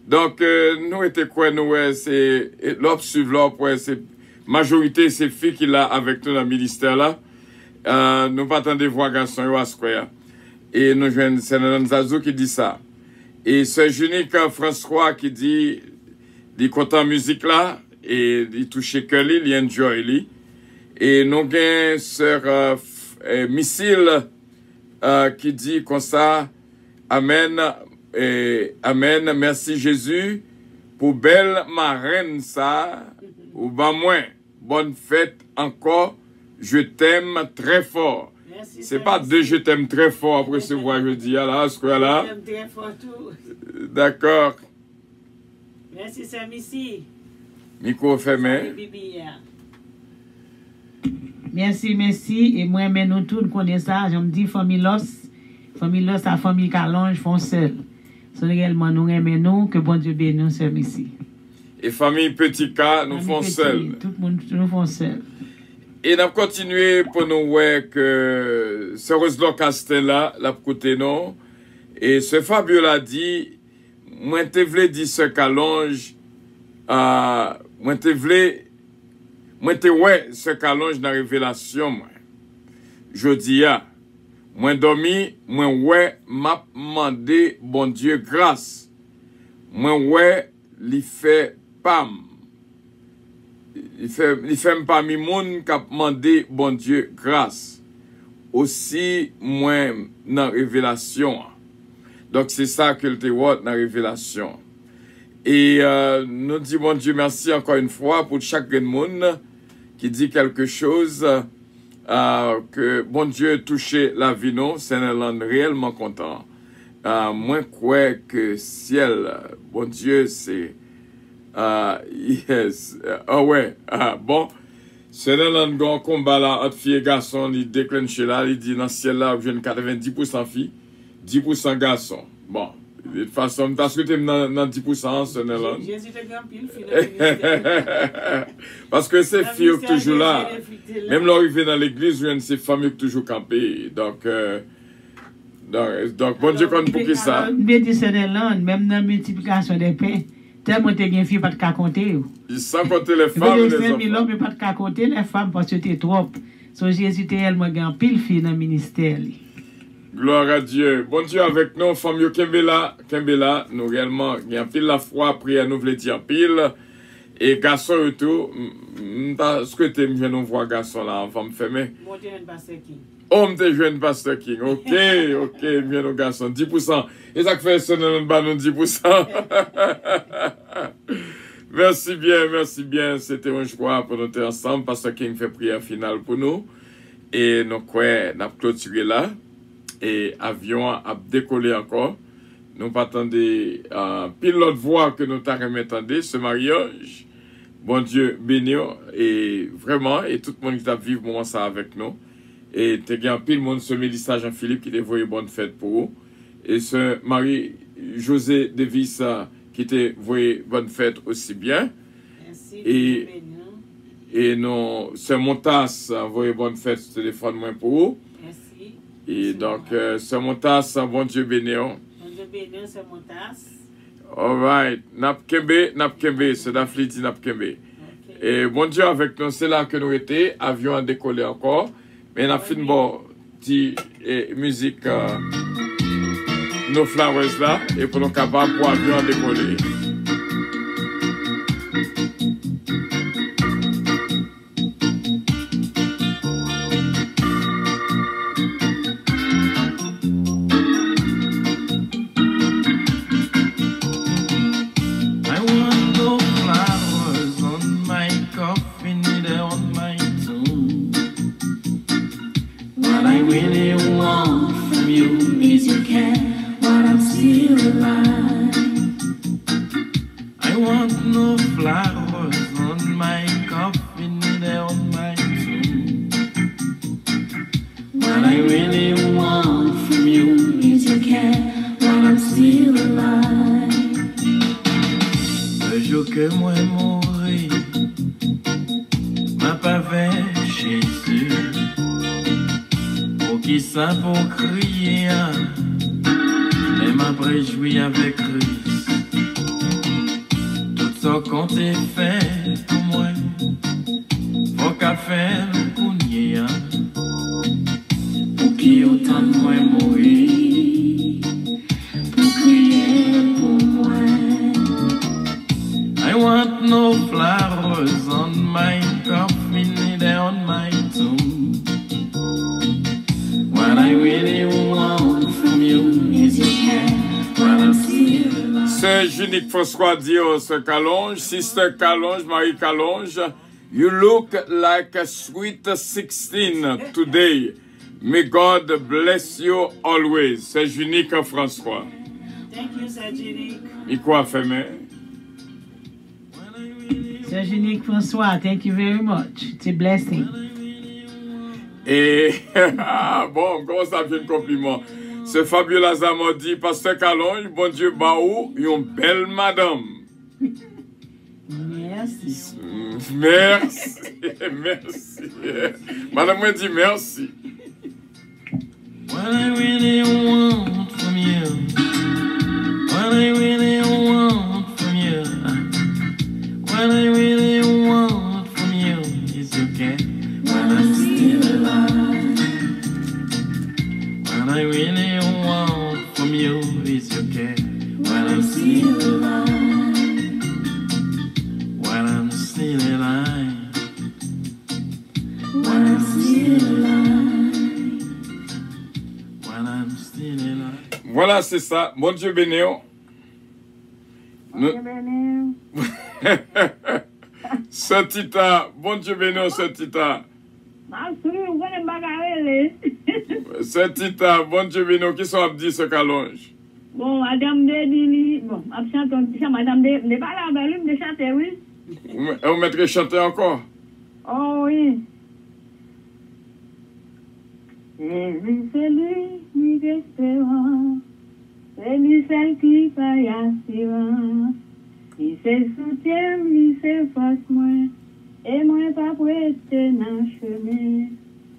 Donc, nous étions quoi, nous, c'est, l'op suivre l'op, c'est, majorité, c'est filles qui l'a avec nous dans le ministère là. Nous patent des voix garçons yo à Square. Et nous avons c'est Nélan Zazo qui dit ça. Et sœur Junique François qui dit, il content musique là, et il touche cœur, il enjoy lui. Et nous avons sœur Missile, qui dit comme ça, Amen, Amen, merci Jésus, pour belle marraine ça, ou ben moins, bonne fête encore, je t'aime très fort. C'est pas deux je t'aime très fort après ce voix je dis là, ce quoi là. Je t'aime très fort tout. D'accord. Merci Sœur Missy. Micro fermé. Merci. Et moi, mais nous tous connaissons ça. Je me dis, famille Los, la famille Calonge font seul. C'est réellement nous aimons nous, que bon Dieu bénisse nous, ici. Et famille Petit K, nous font seul. Tout le monde, nous font seul. Et nous avons continué pour nous voir que ce Roslo Castella, la côté non. Et ce Fabio l'a dit, moi, te vle dit ce Calonge, moi, te ouais, ce Calonge dans la révélation, moi. Je dis, moi dormi, moi ouais, m'a demandé, bon Dieu, grâce. Moi ouais, li fait pam. Il fait pas mi moun k'ap demandé, bon Dieu, grâce. Aussi, moi, dans la révélation. Donc, c'est ça que le te voit dans la révélation. Et nous disons, bon Dieu, merci encore une fois pour chaque monde qui dit quelque chose que bon Dieu touché la vie, non, c'est un réellement content. Moi, quoi que ciel, bon Dieu, c'est yes, ouais, bon, c'est un grand combat là entre filles et garçons, il déclenche là, il dit dans le ciel là, j'ai 90% filles, 10% garçons. Bon. De toute façon, parce que tu es dans 10%, c'est Nélan. Parce que ces filles sont toujours là. Même l'arrivée dans l'église, c'est famille qui toujours campées. Donc, bon Dieu, compte pour qui ça. Je dis c'est Nélan, même dans la multiplication des pains, tellement tu as une fille, pas de compter. Sans compter les femmes. Les 5 000 hommes, pas de compter les femmes parce que tu es trop. So Jésus, tu es tellement grand pile fille dans le ministère. Gloire à Dieu. Bon Dieu avec nous, famille Kembela, nous réellement, il y a pile la foi, prière, nous voulons dire pile. Et garçon et tout, ce que tu aimes, je nous vois garçon là, en femme fermée. Moi, tu es un pasteur King. Oh, je suis un pasteur King. Ok, bien nos garçons, 10%. Et ça fait ça, nous 10%. Merci bien. C'était un choix pour nous être ensemble. Pasteur King fait prière finale pour nous. Et nous, nous avons clôturé là. Et avion a décollé encore. Nous pas attendez pile l'autre voix que nous t'avons entendu, ce mariage. Bon Dieu béni et vraiment et tout le monde qui a vécu moment ça avec nous. Et t'es bien pile monde ce Mélissa Jean-Philippe qui dévoyé bonne fête pour vous. Et ce Marie José Davis qui t'est voyé bonne fête aussi bien. Merci. Et non, ce Montas voyé bonne fête sur téléphone moins pour vous. Et donc, ce Montas, bon Dieu béni. Bon Dieu béni, ce Montas. All right. Napkembe, c'est d'Afliti Napkembe. Et bon Dieu avec nous, c'est là que nous étions. Avion a décollé encore. Mais on a fait une bonne musique, No Flowers là. Et pour nous capables pour avion a décoller. What I really want from you is your I want no flowers on my coffin or on my tomb. What I really want from you is your care while I'm still alive. Le jour que moi mourir, m'a pas fait Jésus. Pour qui ça pour crier, mais m'a préjoui avec Christ. Tout ça qu'on t'a fait pour moi, faut qu'à faire pour nier. Pour qui autant de moi mourir, pour crier pour moi. I want no flowers on my coffin or on my tomb. What I really want from you is your care while I'm still alive. Sœur Junique François Dio, Sœur Calonge, Sister Calonge, Marie Calonge, you look like a sweet 16 today. May God bless you always. Sœur Junique François. Thank you, Sœur Junique. Et quoi fait, mais? Sœur Junique François, thank you very much. It's a blessing. Et, bon, comment ça fait un compliment? Ce Fabiola Zamor dit, Pasteur Calonge, bon Dieu, baou, une belle madame. Merci. Merci. Merci. Madame m'a dit merci. What I really want from you, what I really want from you, what I really want from you is your care while I'm still alive. What I really want from you is your care while I'm still alive. While I'm still alive. While I'm still alive. While I'm still alive. Voilà, c'est ça. Bon Dieu bénéo. Ce Tita, bon Dieu bénéo, ce Tita. Ce Tita, bon Dieu bénéo, qui sont abdis ce Calonge? Bon, madame de bon, absent, madame de pas là, ben, de chanter, oui. Vous mettrez chanter encore? Oh oui. Jésus, c'est lui qui est espérant, c'est lui celle qui paye assurance. Il se soutient, il se force moi, et moi pas prêter dans le chemin.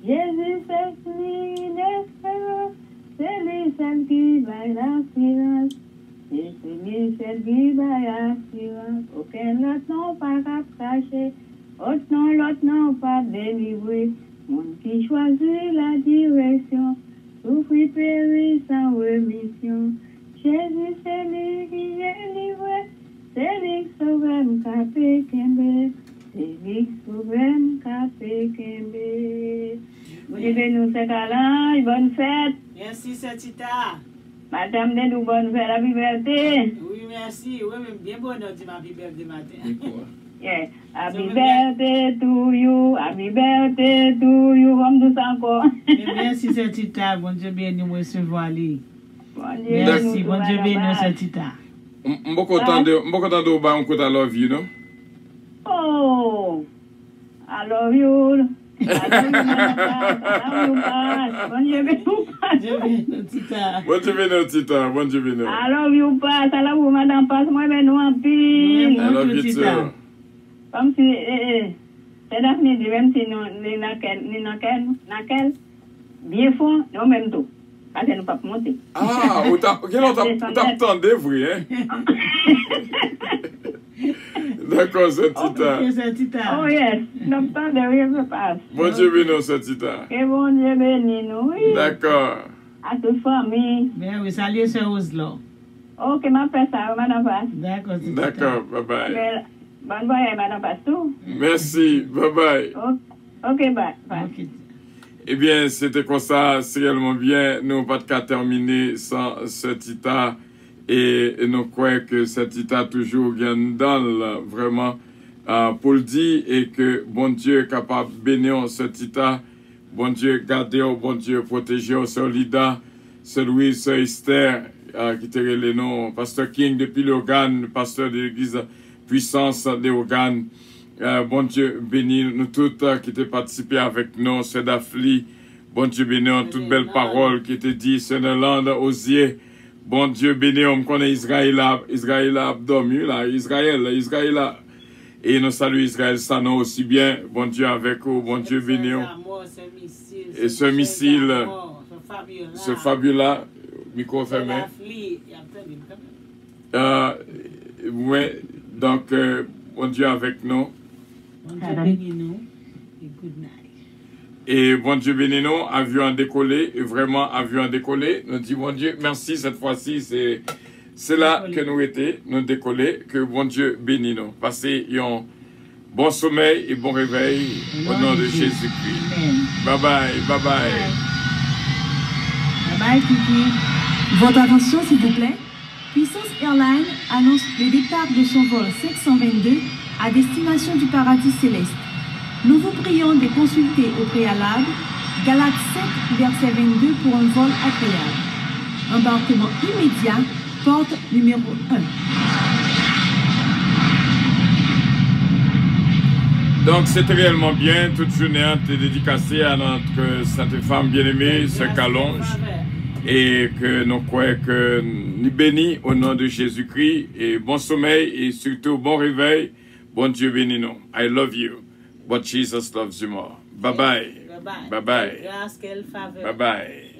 Jésus, c'est lui d'espérance, c'est lui celle qui paye l'assurance. Et c'est lui celle qui paye l'assurance. Aucun autre non pas caché, autre non, l'autre non pas délivré. Monde qui choisit la direction, souffrit périt sans rémission. Jésus, c'est lui qui est livré, c'est lui qui sauve capé Kembe, c'est lui qui sauve capé Kembe. Vous devez nous faire câlin, bonne fête. Merci, Sœur Tita. Madame Dedou, bonne fête, la liberté. Oui, merci. Oui, même bien bonne heure, ma liberté matin. Yeah. Happy birthday to you, happy birthday to you, comme tout ça encore. Merci, Sœur Tita. Bon Dieu béni, nous recevoir lui. Merci, bon Dieu béni, Sœur Tita. Beaucoup de ou ba un coup I love you, non? Oh, I love you. I love you, Pas. Bon Dieu béni, Tita. Bon Dieu béni, Tita. Bon Dieu béni. I love you, Pas. I love you, Madame Pas. Moi, ben, nous en pile. I love you, too. Comme si, c'est Daphne dit, même si nous n'avons bien fond, nous même tout. Parce que nous ne pouvons pas monter. Ah, vous t'attendez, vous, hein? D'accord, c'est Tita. Oh, yes. Nous t'attendons, rien ne se passe. Bon Dieu béni, c'est Tita. Et bon Dieu béni, nous, oui. D'accord. À toute famille. Mais oui, salut, Sœur Oslo. Ok, ma fête ça, Madame Passe. D'accord, Tita. D'accord, bye-bye. Bonne voyage, Madame Pastou. Merci, bye-bye. Ok, bye. Okay. Eh bien, c'était comme ça, c'est réellement bien. Nous n'avons pas de cas terminer sans ce Tita. Et nous croyons que ce Tita toujours gagne dans vraiment pour le dire et que bon Dieu est capable de bénir ce Tita. Bon Dieu garder, bon Dieu protéger, solida. Sœur Louise, Sœur Esther, qui te relève non, Pasteur King depuis l'organe, pasteur de l'église Puissance des organes. Bon Dieu, bénis nous toutes qui te participé avec nous, Sœur Dafli. Bon Dieu, bénis en toutes belles paroles qui te dit, Sœur Nolande, Osier. Bon Dieu, bénis, on connaît Israël a dormi là, Israël a. Et nous saluons Israël, ça non aussi bien. Bon Dieu avec vous, bon Dieu béni. Et ce missile, ce Fabiola, micro fermé. Oui, donc, bon Dieu avec nous. Bon Dieu béni nous et good night. Et bon Dieu béni nous, avion décollé, et vraiment avion décollé. Nous disons bon Dieu, merci cette fois-ci, c'est là que nous étions, nous décoller, que bon Dieu bénisse nous. Passez un bon sommeil et bon réveil au nom de Jésus-Christ. Bye bye, bye bye. Bye bye, Kiki. Votre attention, s'il vous plaît. Puissance Airlines annonce le départ de son vol 522 à destination du paradis céleste. Nous vous prions de consulter au préalable Galates 7, verset 22 pour un vol agréable. Embarquement immédiat, porte numéro 1. Donc c'est réellement bien, toute journée est dédicacée à notre sainte femme bien-aimée, Sœur Calonge, et que nous croyons que nous bénis au nom de Jésus-Christ, et bon sommeil, et surtout bon réveil, bon Dieu bénis nous. I love you. But Jesus loves you more. Bye bye. Bye bye. Bye bye. Grâce, quelle faveur. Bye bye.